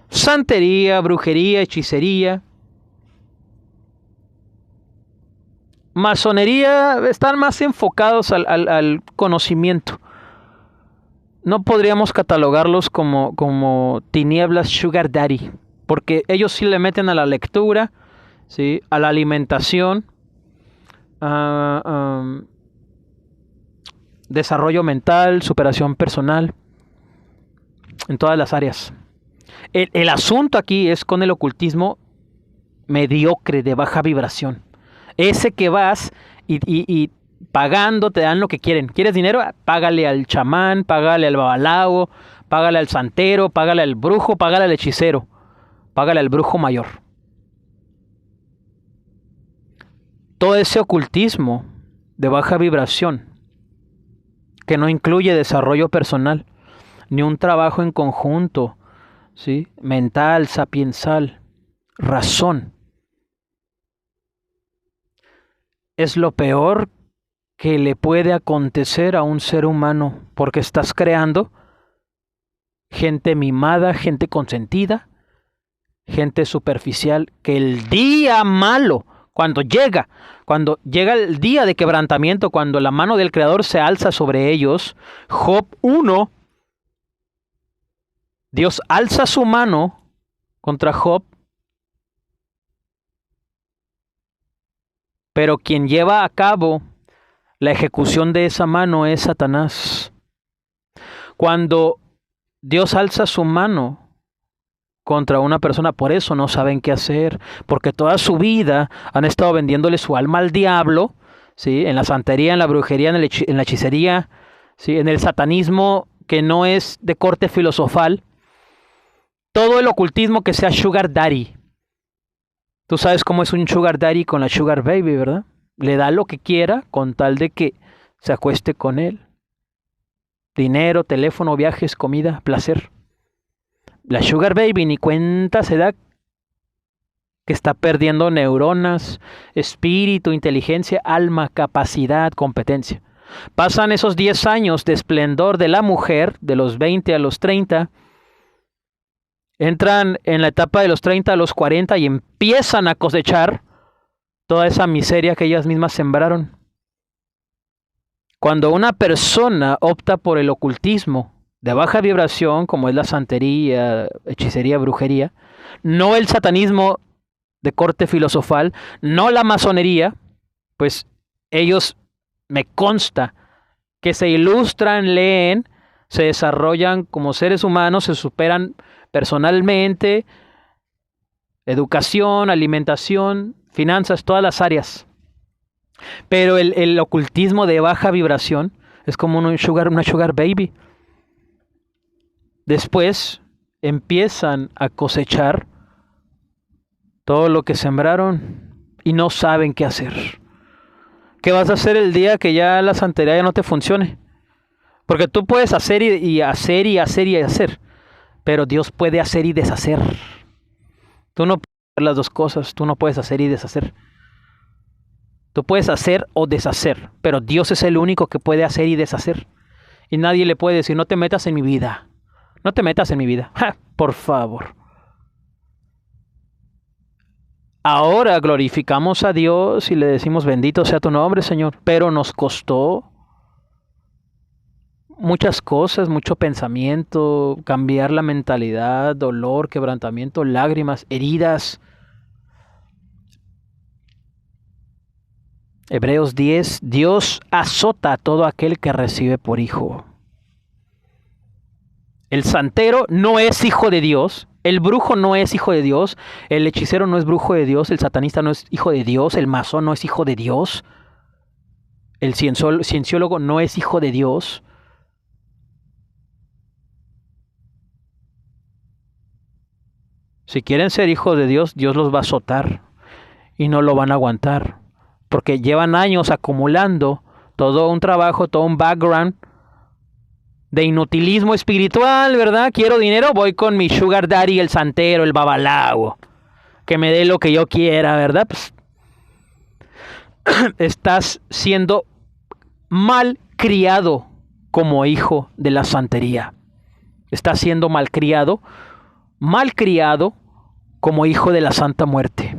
santería, brujería, hechicería. Masonería, están más enfocados al conocimiento. No podríamos catalogarlos como tinieblas Sugar Daddy, porque ellos sí le meten a la lectura, ¿sí?, a la alimentación, desarrollo mental, superación personal, en todas las áreas. El asunto aquí es con el ocultismo mediocre, de baja vibración. Ese que vas y pagando te dan lo que quieren. ¿Quieres dinero? Págale al chamán, págale al babalao, págale al santero, págale al brujo, págale al hechicero, págale al brujo mayor. Todo ese ocultismo de baja vibración, que no incluye desarrollo personal, ni un trabajo en conjunto, ¿sí?, mental, sapiensal, razón, es lo peor que le puede acontecer a un ser humano, porque estás creando gente mimada, gente consentida, gente superficial, que el día malo, cuando llega el día de quebrantamiento, cuando la mano del Creador se alza sobre ellos, Job 1, Dios alza su mano contra Job, pero quien lleva a cabo la ejecución de esa mano es Satanás. Cuando Dios alza su mano contra una persona, por eso no saben qué hacer, porque toda su vida han estado vendiéndole su alma al diablo, ¿sí?, en la santería, en la brujería, en la hechicería, ¿sí?, en el satanismo que no es de corte filosofal, todo el ocultismo que sea Sugar Daddy. Tú sabes cómo es un Sugar Daddy con la Sugar Baby, ¿verdad? Le da lo que quiera con tal de que se acueste con él. Dinero, teléfono, viajes, comida, placer. La Sugar Baby ni cuenta se da que está perdiendo neuronas, espíritu, inteligencia, alma, capacidad, competencia. Pasan esos 10 años de esplendor de la mujer, de los 20 a los 30, entran en la etapa de los 30 a los 40 y empiezan a cosechar toda esa miseria que ellas mismas sembraron. Cuando una persona opta por el ocultismo de baja vibración, como es la santería, hechicería, brujería, no el satanismo de corte filosofal, no la masonería, pues ellos, me consta, que se ilustran, leen, se desarrollan como seres humanos, se superan personalmente, educación, alimentación, finanzas, todas las áreas. Pero el ocultismo de baja vibración es como una sugar baby. Después empiezan a cosechar todo lo que sembraron y no saben qué hacer. ¿Qué vas a hacer el día que ya la santería ya no te funcione? Porque tú puedes hacer y hacer y hacer y hacer, pero Dios puede hacer y deshacer. Tú no las dos cosas. Tú no puedes hacer y deshacer. Tú puedes hacer o deshacer, pero Dios es el único que puede hacer y deshacer. Y nadie le puede decir, no te metas en mi vida. No te metas en mi vida. ¡Ja! Por favor. Ahora glorificamos a Dios y le decimos, bendito sea tu nombre, Señor. Pero nos costó muchas cosas, mucho pensamiento, cambiar la mentalidad, dolor, quebrantamiento, lágrimas, heridas. Hebreos 10, Dios azota a todo aquel que recibe por hijo. El santero no es hijo de Dios, el brujo no es hijo de Dios, el hechicero no es brujo de Dios, el satanista no es hijo de Dios, el masón no es hijo de Dios, el cienciólogo no es hijo de Dios. Si quieren ser hijos de Dios, Dios los va a azotar y no lo van a aguantar. Porque llevan años acumulando todo un trabajo, todo un background de inutilismo espiritual, ¿verdad? Quiero dinero, voy con mi sugar daddy, el santero, el babalao, que me dé lo que yo quiera, ¿verdad? Pues, estás siendo mal criado como hijo de la santería. Estás siendo mal criado como hijo de la santa muerte.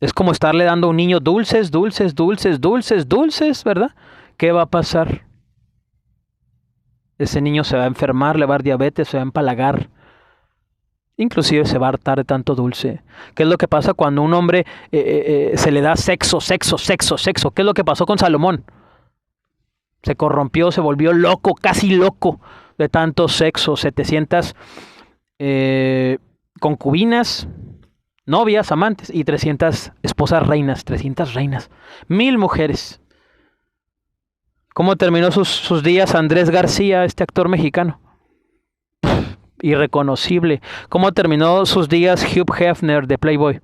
Es como estarle dando a un niño dulces, ¿verdad? ¿Qué va a pasar? Ese niño se va a enfermar, le va a dar diabetes, se va a empalagar. Inclusive se va a hartar de tanto dulce. ¿Qué es lo que pasa cuando a un hombre se le da sexo? ¿Qué es lo que pasó con Salomón? Se corrompió, se volvió loco, casi loco de tanto sexo. 700 concubinas, novias, amantes y 300 esposas reinas, 300 reinas, 1000 mujeres. ¿Cómo terminó sus días Andrés García, este actor mexicano? Irreconocible. ¿Cómo terminó sus días Hugh Hefner de Playboy?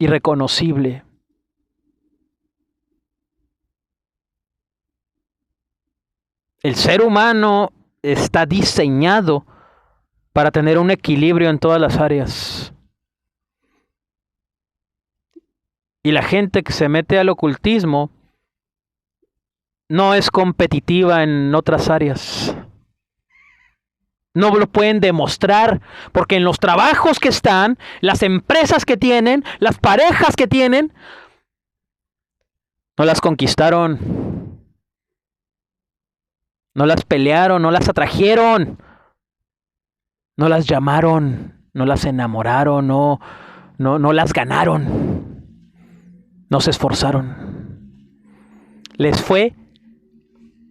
Irreconocible. El ser humano está diseñado para tener un equilibrio en todas las áreas. Y la gente que se mete al ocultismo no es competitiva en otras áreas. No lo pueden demostrar porque en los trabajos que están, las empresas que tienen, las parejas que tienen, no las conquistaron, no las pelearon, no las atrajeron, no las llamaron, no las enamoraron, no las ganaron, no se esforzaron. Les fue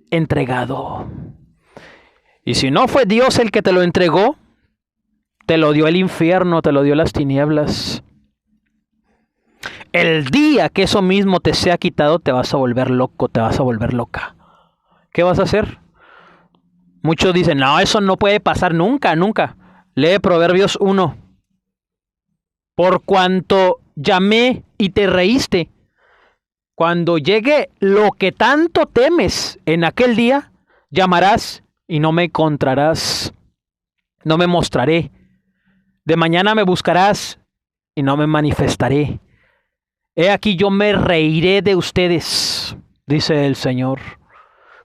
entregado. Y si no fue Dios el que te lo entregó, te lo dio el infierno, te lo dio las tinieblas. El día que eso mismo te sea quitado, te vas a volver loco, te vas a volver loca. ¿Qué vas a hacer? Muchos dicen, no, eso no puede pasar nunca, nunca. Lee Proverbios 1. Por cuanto llamé y te reíste, cuando llegue lo que tanto temes en aquel día, llamarás y no me encontrarás, no me mostraré. De mañana me buscarás y no me manifestaré. He aquí yo me reiré de ustedes, dice el Señor.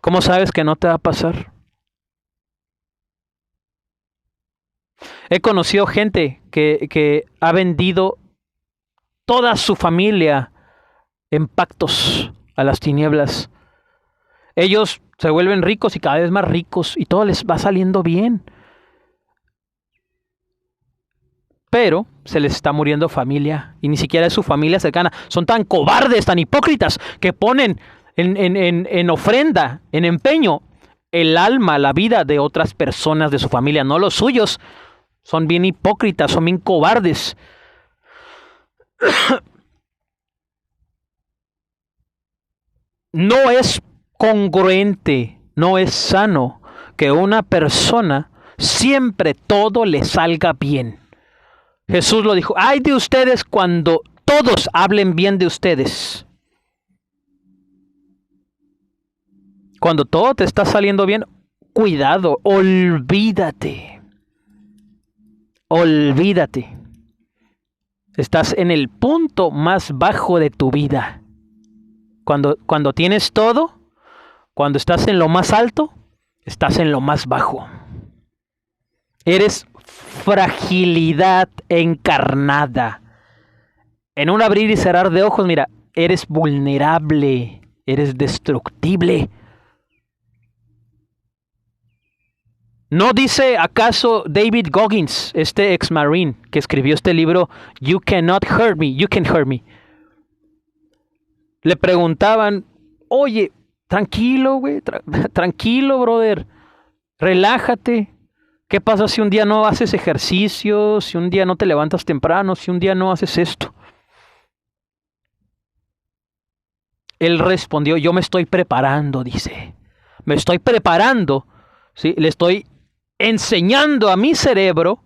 ¿Cómo sabes que no te va a pasar? He conocido gente que ha vendido toda su familia en pactos a las tinieblas. Ellos se vuelven ricos y cada vez más ricos y todo les va saliendo bien. Pero se les está muriendo familia y ni siquiera es su familia cercana. Son tan cobardes, tan hipócritas que ponen en ofrenda, en empeño, el alma, la vida de otras personas de su familia, no los suyos. Son bien hipócritas, son bien cobardes. No es congruente, no es sano que una persona siempre todo le salga bien. Jesús lo dijo, ay de ustedes cuando todos hablen bien de ustedes. Cuando todo te está saliendo bien, cuidado, olvídate. olvídate. Estás en el punto más bajo de tu vida. Cuando tienes todo, cuando estás en lo más alto, estás en lo más bajo. Eres fragilidad encarnada. En un abrir y cerrar de ojos, mira, eres vulnerable, eres destructible. ¿No dice acaso David Goggins, este ex-marine que escribió este libro, You Cannot Hurt Me, You Can Hurt Me? Le preguntaban, oye, tranquilo, güey, tranquilo, brother, relájate. ¿Qué pasa si un día no haces ejercicio, si un día no te levantas temprano, si un día no haces esto? Él respondió, yo me estoy preparando, dice. Me estoy preparando, ¿sí? Le estoy enseñando a mi cerebro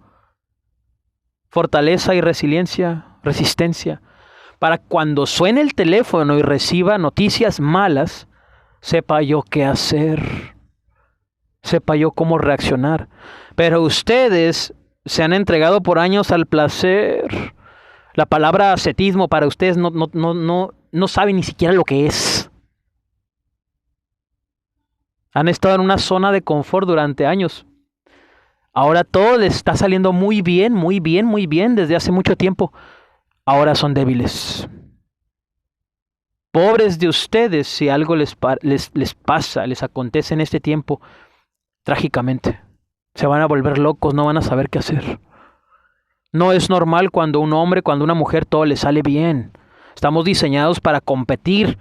fortaleza y resistencia, para cuando suene el teléfono y reciba noticias malas, sepa yo qué hacer, sepa yo cómo reaccionar. Pero ustedes se han entregado por años al placer. La palabra ascetismo para ustedes no saben ni siquiera lo que es. Han estado en una zona de confort durante años. Ahora todo les está saliendo muy bien desde hace mucho tiempo. Ahora son débiles. Pobres de ustedes si algo les pasa, les acontece en este tiempo, trágicamente. Se van a volver locos, no van a saber qué hacer. No es normal cuando un hombre, cuando una mujer, todo le sale bien. Estamos diseñados para competir,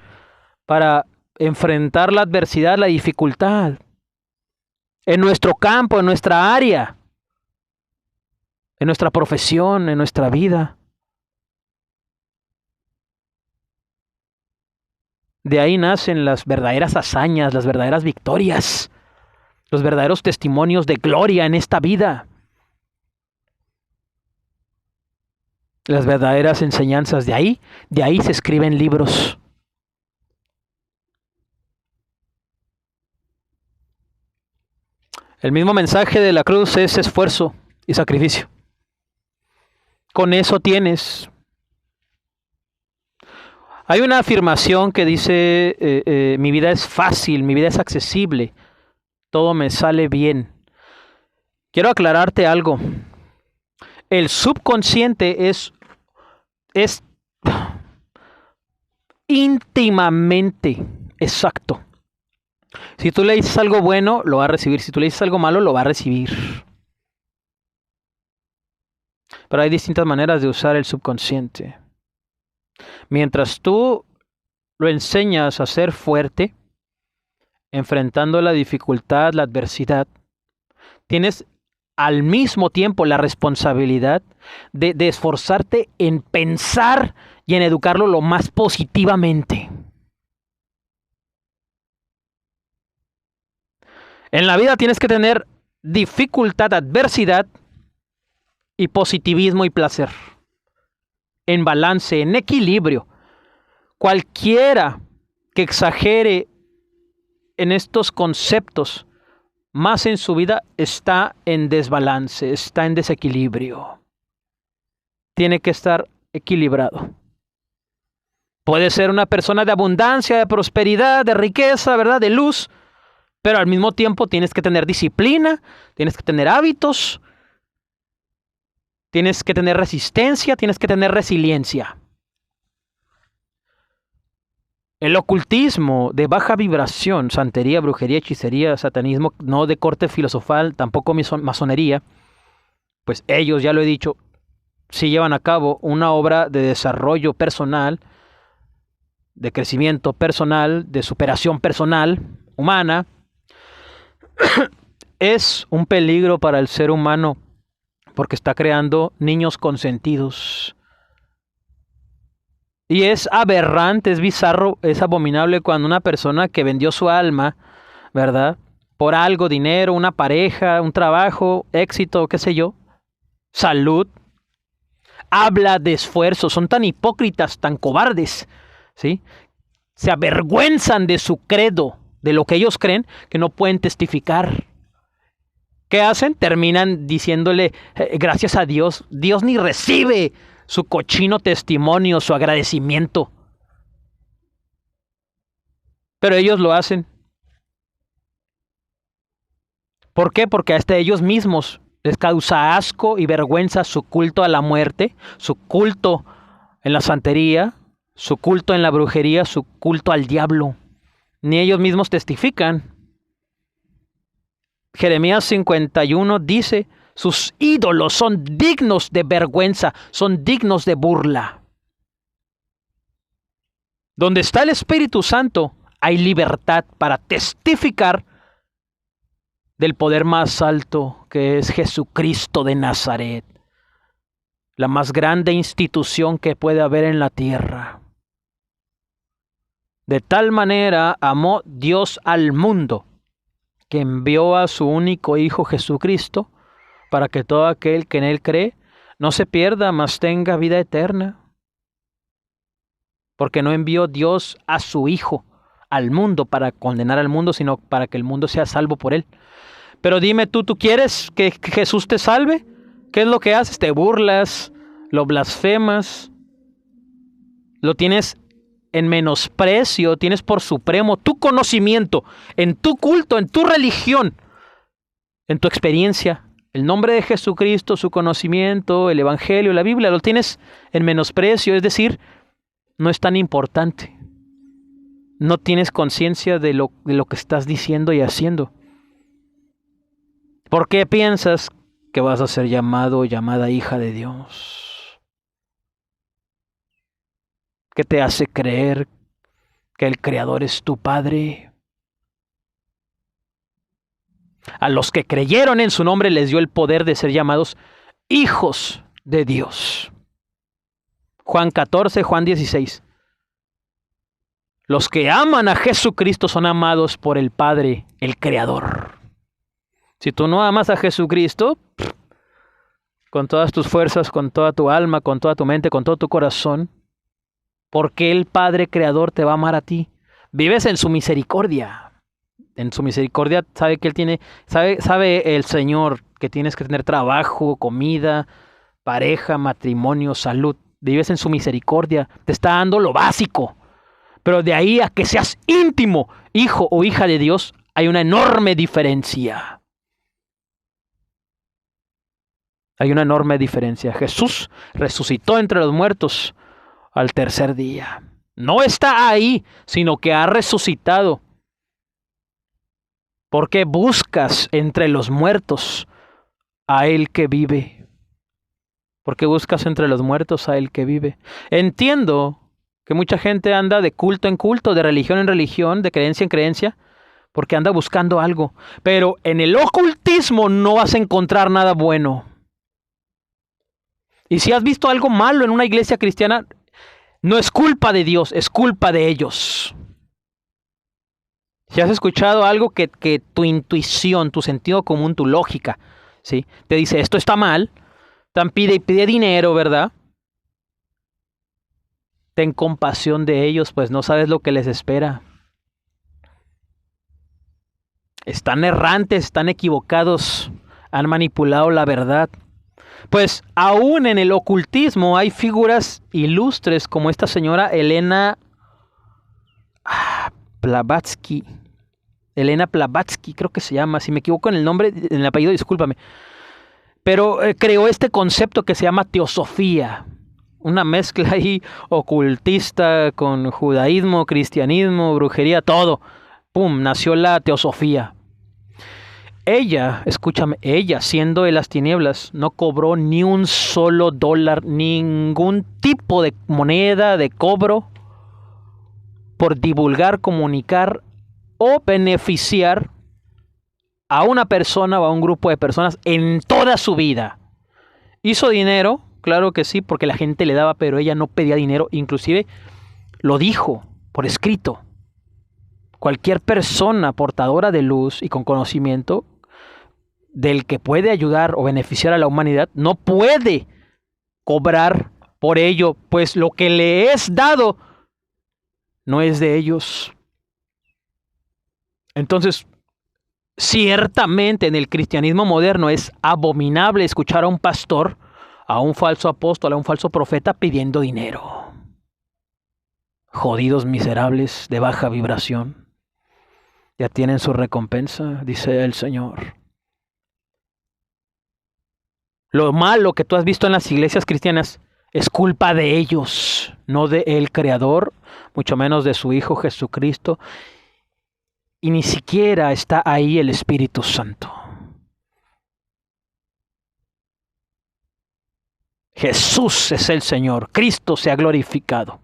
para enfrentar la adversidad, la dificultad. En nuestro campo, en nuestra área, en nuestra profesión, en nuestra vida. De ahí nacen las verdaderas hazañas, las verdaderas victorias, los verdaderos testimonios de gloria en esta vida. Las verdaderas enseñanzas de ahí se escriben libros. El mismo mensaje de la cruz es esfuerzo y sacrificio. Con eso tienes. Hay una afirmación que dice, mi vida es fácil, mi vida es accesible, todo me sale bien. Quiero aclararte algo. El subconsciente es íntimamente exacto. Si tú le dices algo bueno, lo va a recibir. Si tú le dices algo malo, lo va a recibir. Pero hay distintas maneras de usar el subconsciente. Mientras tú lo enseñas a ser fuerte, enfrentando la dificultad, la adversidad, tienes al mismo tiempo la responsabilidad de esforzarte en pensar y en educarlo lo más positivamente. En la vida tienes que tener dificultad, adversidad y positivismo y placer. En balance, en equilibrio. Cualquiera que exagere en estos conceptos más en su vida está en desbalance, está en desequilibrio. Tiene que estar equilibrado. Puede ser una persona de abundancia, de prosperidad, de riqueza, ¿verdad? De luz, pero al mismo tiempo tienes que tener disciplina, tienes que tener hábitos, tienes que tener resistencia, tienes que tener resiliencia. El ocultismo de baja vibración, santería, brujería, hechicería, satanismo, no de corte filosofal, tampoco masonería, pues ellos, ya lo he dicho, sí llevan a cabo una obra de desarrollo personal, de crecimiento personal, de superación personal, humana. Es un peligro para el ser humano porque está creando niños consentidos. Y es aberrante, es bizarro, es abominable cuando una persona que vendió su alma, ¿verdad? Por algo, dinero, una pareja, un trabajo, éxito, qué sé yo, salud, habla de esfuerzo, son tan hipócritas, tan cobardes, ¿sí? Se avergüenzan de su credo, de lo que ellos creen, que no pueden testificar. ¿Qué hacen? Terminan diciéndole gracias a Dios. Dios ni recibe su cochino testimonio, su agradecimiento. Pero ellos lo hacen. ¿Por qué? Porque hasta ellos mismos les causa asco y vergüenza su culto a la muerte, su culto en la santería, su culto en la brujería, su culto al diablo. Ni ellos mismos testifican. Jeremías 51 dice, sus ídolos son dignos de vergüenza, son dignos de burla. Donde está el Espíritu Santo, hay libertad para testificar del poder más alto, que es Jesucristo de Nazaret, la más grande institución que puede haber en la tierra. De tal manera amó Dios al mundo, que envió a su único Hijo Jesucristo, para que todo aquel que en Él cree no se pierda, mas tenga vida eterna. Porque no envió Dios a su Hijo al mundo para condenar al mundo, sino para que el mundo sea salvo por Él. Pero dime ¿tú quieres que Jesús te salve? ¿Qué es lo que haces? Te burlas, lo blasfemas, lo tienes en menosprecio, tienes por supremo tu conocimiento, en tu culto, en tu religión, en tu experiencia. El nombre de Jesucristo, su conocimiento, el Evangelio, la Biblia, lo tienes en menosprecio, es decir, no es tan importante. No tienes conciencia de lo que estás diciendo y haciendo. ¿Por qué piensas que vas a ser llamado o llamada hija de Dios? ¿Qué te hace creer que el Creador es tu Padre? A los que creyeron en su nombre les dio el poder de ser llamados hijos de Dios. Juan 14, Juan 16. Los que aman a Jesucristo son amados por el Padre, el Creador. Si tú no amas a Jesucristo, con todas tus fuerzas, con toda tu alma, con toda tu mente, con todo tu corazón, ¿por qué el Padre Creador te va a amar a ti? Vives en su misericordia. En su misericordia sabe que Él tiene, sabe el Señor que tienes que tener trabajo, comida, pareja, matrimonio, salud. Vives en su misericordia. Te está dando lo básico. Pero de ahí a que seas íntimo, hijo o hija de Dios, hay una enorme diferencia. Hay una enorme diferencia. Jesús resucitó entre los muertos al tercer día. No está ahí, sino que ha resucitado. ¿Por qué buscas entre los muertos a Él que vive? ¿Por qué buscas entre los muertos a Él que vive? Entiendo que mucha gente anda de culto en culto, de religión en religión, de creencia en creencia, porque anda buscando algo. Pero en el ocultismo no vas a encontrar nada bueno. Y si has visto algo malo en una iglesia cristiana, no es culpa de Dios, es culpa de ellos. Si has escuchado algo que tu intuición, tu sentido común, tu lógica, ¿sí?, te dice esto está mal, tan pide dinero, ¿verdad? Ten compasión de ellos, pues no sabes lo que les espera. Están errantes, están equivocados, han manipulado la verdad. Pues aún en el ocultismo hay figuras ilustres como esta señora Elena Blavatsky. Elena Blavatsky, creo que se llama. Si me equivoco en el nombre, en el apellido, discúlpame. Pero creó este concepto que se llama teosofía. Una mezcla ahí ocultista con judaísmo, cristianismo, brujería, todo. ¡Pum! Nació la teosofía. Ella, escúchame, ella siendo de las tinieblas, no cobró ni un solo dólar, ningún tipo de moneda de cobro por divulgar, comunicar o beneficiar a una persona o a un grupo de personas en toda su vida. ¿Hizo dinero? Claro que sí, porque la gente le daba, pero ella no pedía dinero, inclusive lo dijo por escrito. Cualquier persona portadora de luz y con conocimiento del que puede ayudar o beneficiar a la humanidad, no puede cobrar por ello, pues lo que le es dado no es de ellos. Entonces, Ciertamente en el cristianismo moderno es abominable escuchar a un pastor, a un falso apóstol, a un falso profeta pidiendo dinero. Jodidos miserables de baja vibración, ya tienen su recompensa, dice el Señor. Lo malo que tú has visto en las iglesias cristianas es culpa de ellos, no de el Creador, mucho menos de su Hijo Jesucristo. Y ni siquiera está ahí el Espíritu Santo. Jesús es el Señor, Cristo se ha glorificado.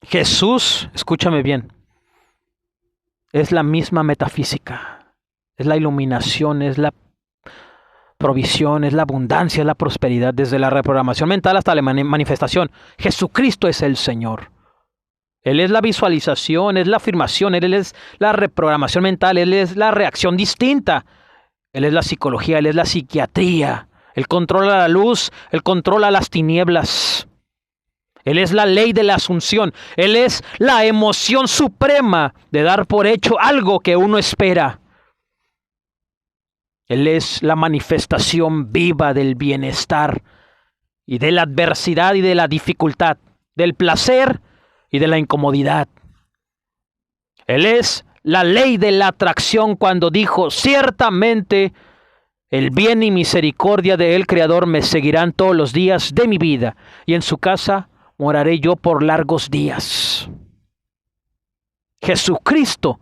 Jesús, escúchame bien, es la misma metafísica, es la iluminación, es la provisión, es la abundancia, es la prosperidad, desde la reprogramación mental hasta la manifestación. Jesucristo es el Señor. Él es la visualización, es la afirmación, Él es la reprogramación mental, Él es la reacción distinta. Él es la psicología, Él es la psiquiatría. Él controla la luz, Él controla las tinieblas. Él es la ley de la asunción. Él es la emoción suprema de dar por hecho algo que uno espera. Él es la manifestación viva del bienestar y de la adversidad y de la dificultad, del placer y de la incomodidad. Él es la ley de la atracción cuando dijo, ciertamente el bien y misericordia del Creador me seguirán todos los días de mi vida, y en su casa moraré yo por largos días. Jesucristo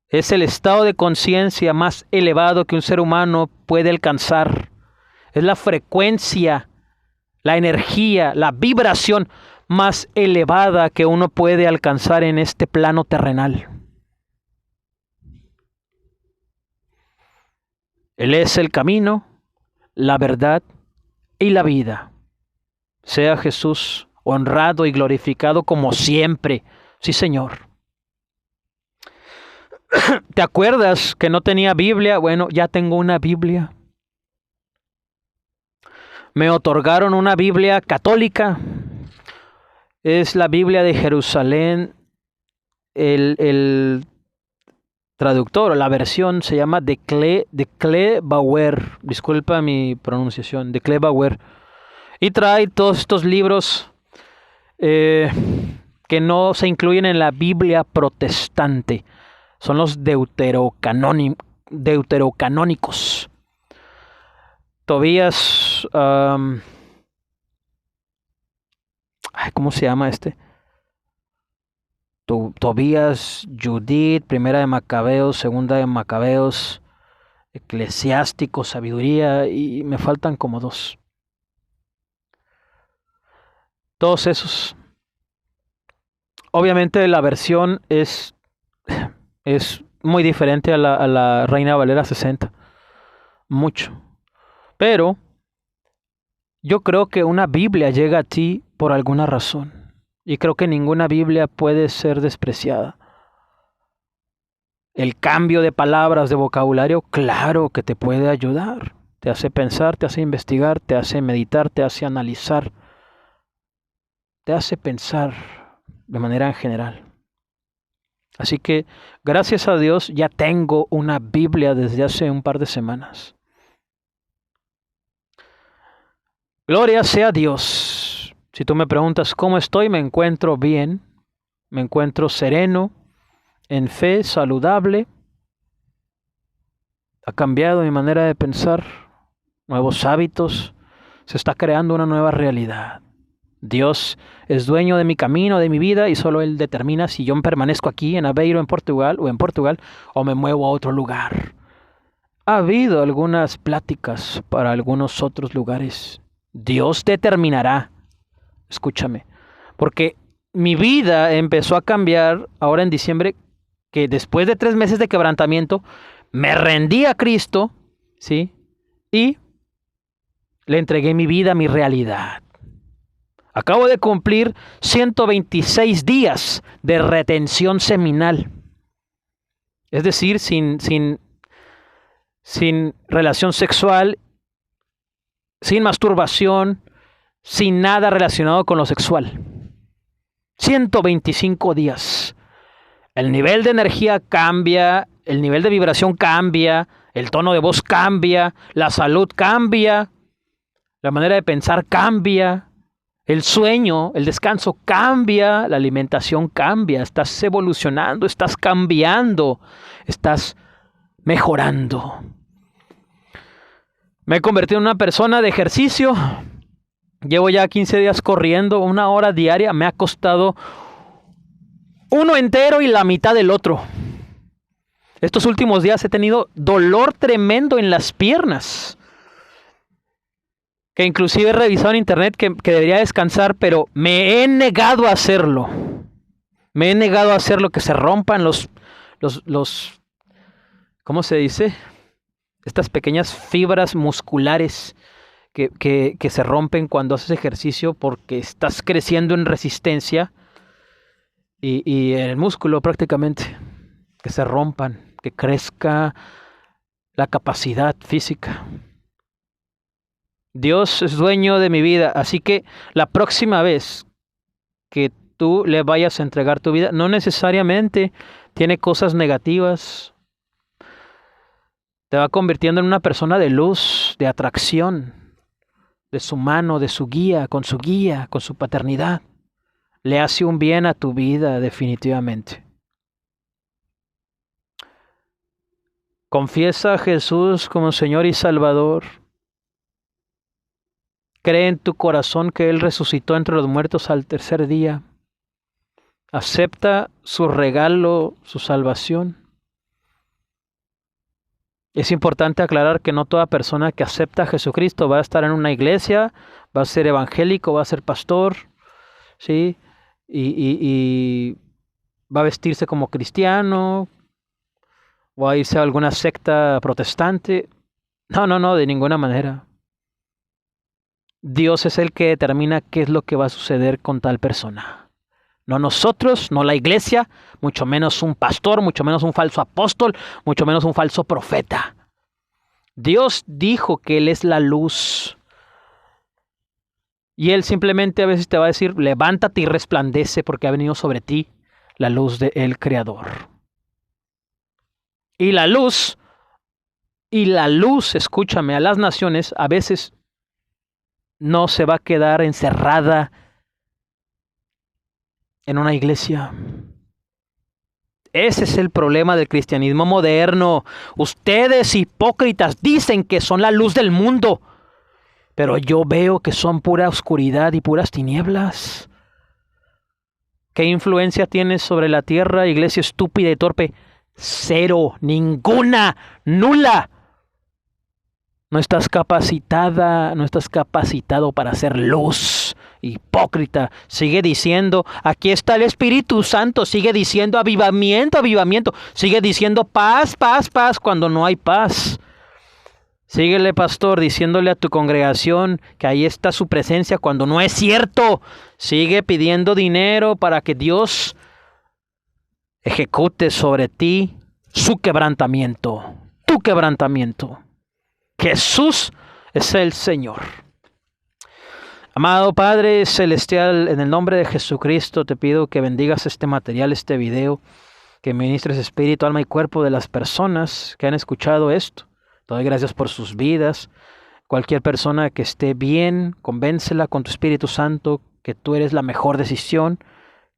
es el estado de conciencia más elevado que un ser humano puede alcanzar. Es la frecuencia, la energía, la vibración más elevada que uno puede alcanzar en este plano terrenal. Él es el camino, la verdad y la vida. Sea Jesús honrado y glorificado como siempre. Sí, Señor. ¿Te acuerdas que no tenía Biblia? Bueno, ya tengo una Biblia. Me otorgaron una Biblia católica. Es la Biblia de Jerusalén. El traductor, la versión se llama de Kle Bauer. Disculpa mi pronunciación, de Kle Bauer. Y trae todos estos libros que no se incluyen en la Biblia protestante. Son los deuterocanónicos. Tobías, ¿cómo se llama este? Tobías, Judith, Primera de Macabeos, Segunda de Macabeos, Eclesiástico, Sabiduría, y me faltan como 2. Todos esos. Obviamente la versión es muy diferente a la Reina Valera 60. Mucho. Pero yo creo que una Biblia llega a ti por alguna razón. Y creo que ninguna Biblia puede ser despreciada. El cambio de palabras, de vocabulario, claro que te puede ayudar. Te hace pensar, te hace investigar, te hace meditar, te hace analizar. Te hace pensar de manera en general. Así que, gracias a Dios, ya tengo una Biblia desde hace un par de semanas. Gloria sea a Dios. Si tú me preguntas cómo estoy, me encuentro bien. Me encuentro sereno, en fe, saludable. Ha cambiado mi manera de pensar, nuevos hábitos. Se está creando una nueva realidad. Dios es dueño de mi camino, de mi vida, y solo Él determina si yo permanezco aquí en Aveiro, en Portugal, o me muevo a otro lugar. Ha habido algunas pláticas para algunos otros lugares. Dios determinará. Escúchame, porque mi vida empezó a cambiar ahora en diciembre, que después de 3 meses de quebrantamiento, me rendí a Cristo, ¿sí? Y le entregué mi vida, mi realidad. Acabo de cumplir 126 días de retención seminal. Es decir, sin relación sexual, sin masturbación, sin nada relacionado con lo sexual. 125 días. El nivel de energía cambia, el nivel de vibración cambia, el tono de voz cambia, la salud cambia, la manera de pensar cambia, el sueño, el descanso cambia, la alimentación cambia, estás evolucionando, estás cambiando, estás mejorando. Me he convertido en una persona de ejercicio. Llevo ya 15 días corriendo, 1 hora diaria. Me ha costado uno entero y la mitad del otro. Estos últimos días he tenido dolor tremendo en las piernas. Que inclusive he revisado en internet que debería descansar, pero me he negado a hacerlo. Me he negado a hacerlo, que se rompan los ¿cómo se dice? Estas pequeñas fibras musculares que se rompen cuando haces ejercicio porque estás creciendo en resistencia y en el músculo prácticamente, que se rompan, que crezca la capacidad física. Dios es dueño de mi vida, así que la próxima vez que tú le vayas a entregar tu vida, no necesariamente tiene cosas negativas. Te va convirtiendo en una persona de luz, de atracción, de su mano, de su guía, con su paternidad. Le hace un bien a tu vida, definitivamente. Confiesa a Jesús como Señor y Salvador. Cree en tu corazón que Él resucitó entre los muertos al tercer día. Acepta su regalo, su salvación. Es importante aclarar que no toda persona que acepta a Jesucristo va a estar en una iglesia, va a ser evangélico, va a ser pastor, ¿sí? Y va a vestirse como cristiano, o a irse a alguna secta protestante. No, de ninguna manera. Dios es el que determina qué es lo que va a suceder con tal persona. No nosotros, no la iglesia, mucho menos un pastor, mucho menos un falso apóstol, mucho menos un falso profeta. Dios dijo que Él es la luz. Y Él simplemente a veces te va a decir, levántate y resplandece porque ha venido sobre ti la luz del Creador. Y la luz, escúchame, a las naciones a veces no se va a quedar encerrada en una iglesia. Ese es el problema del cristianismo moderno. Ustedes, hipócritas, dicen que son la luz del mundo, pero yo veo que son pura oscuridad y puras tinieblas. ¿Qué influencia tienes sobre la tierra, iglesia estúpida y torpe? Cero, ninguna, nula. No estás capacitada, no estás capacitado para hacer luz. Hipócrita, sigue diciendo, aquí está el Espíritu Santo, sigue diciendo avivamiento, avivamiento, sigue diciendo paz, paz, paz, cuando no hay paz. Síguele, pastor, diciéndole a tu congregación que ahí está su presencia cuando no es cierto. Sigue pidiendo dinero para que Dios ejecute sobre ti su quebrantamiento, tu quebrantamiento. Jesús es el Señor. Amado Padre Celestial, en el nombre de Jesucristo te pido que bendigas este material, este video, que ministres espíritu, alma y cuerpo de las personas que han escuchado esto. Te doy gracias por sus vidas. Cualquier persona que esté bien, convéncela con tu Espíritu Santo que tú eres la mejor decisión,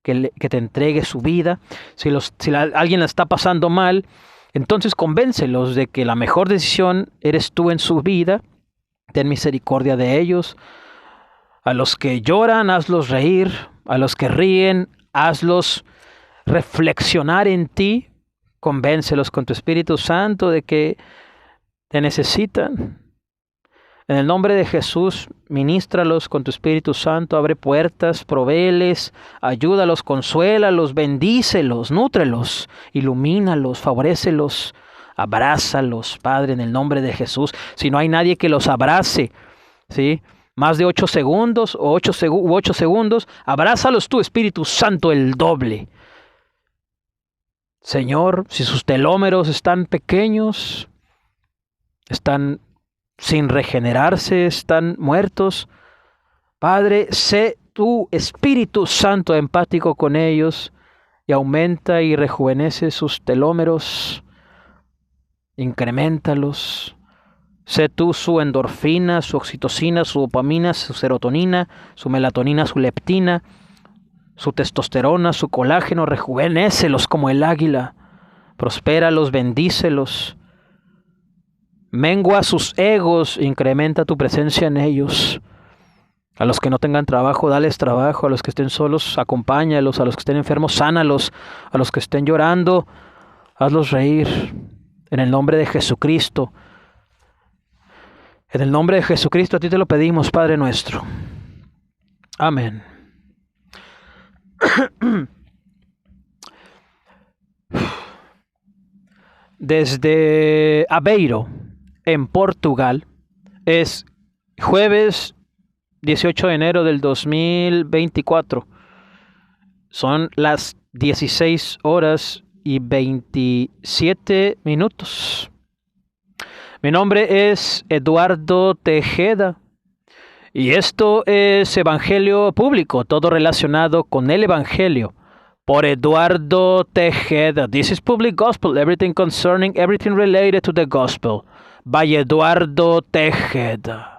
que te entregue su vida. Si alguien la está pasando mal, entonces convéncelos de que la mejor decisión eres tú en su vida. Ten misericordia de ellos. A los que lloran, hazlos reír. A los que ríen, hazlos reflexionar en ti. Convéncelos con tu Espíritu Santo de que te necesitan. En el nombre de Jesús, ministralos con tu Espíritu Santo. Abre puertas, provéeles, ayúdalos, consuélalos, bendícelos, nútrelos, ilumínalos, favorécelos, abrázalos, Padre, en el nombre de Jesús. Si no hay nadie que los abrace, ¿sí?, más de 8 segundos o 8 segundos, abrázalos tú, Espíritu Santo, el doble. Señor, si sus telómeros están pequeños, están sin regenerarse, están muertos, Padre, sé tú, Espíritu Santo, empático con ellos y aumenta y rejuvenece sus telómeros, increméntalos. Sé tú su endorfina, su oxitocina, su dopamina, su serotonina, su melatonina, su leptina, su testosterona, su colágeno. Rejuvenécelos como el águila. Prospéralos, bendícelos. Mengua sus egos, incrementa tu presencia en ellos. A los que no tengan trabajo, dales trabajo. A los que estén solos, acompáñalos. A los que estén enfermos, sánalos. A los que estén llorando, hazlos reír. En el nombre de Jesucristo. En el nombre de Jesucristo a ti te lo pedimos, Padre nuestro. Amén. Desde Aveiro, en Portugal, es jueves 18 de enero del 2024. Son las 16 horas y 27 minutos. Mi nombre es Eduardo Tejeda y esto es Evangelio Público, todo relacionado con el Evangelio, por Eduardo Tejeda. This is Public Gospel, everything concerning, everything related to the Gospel, by Eduardo Tejeda.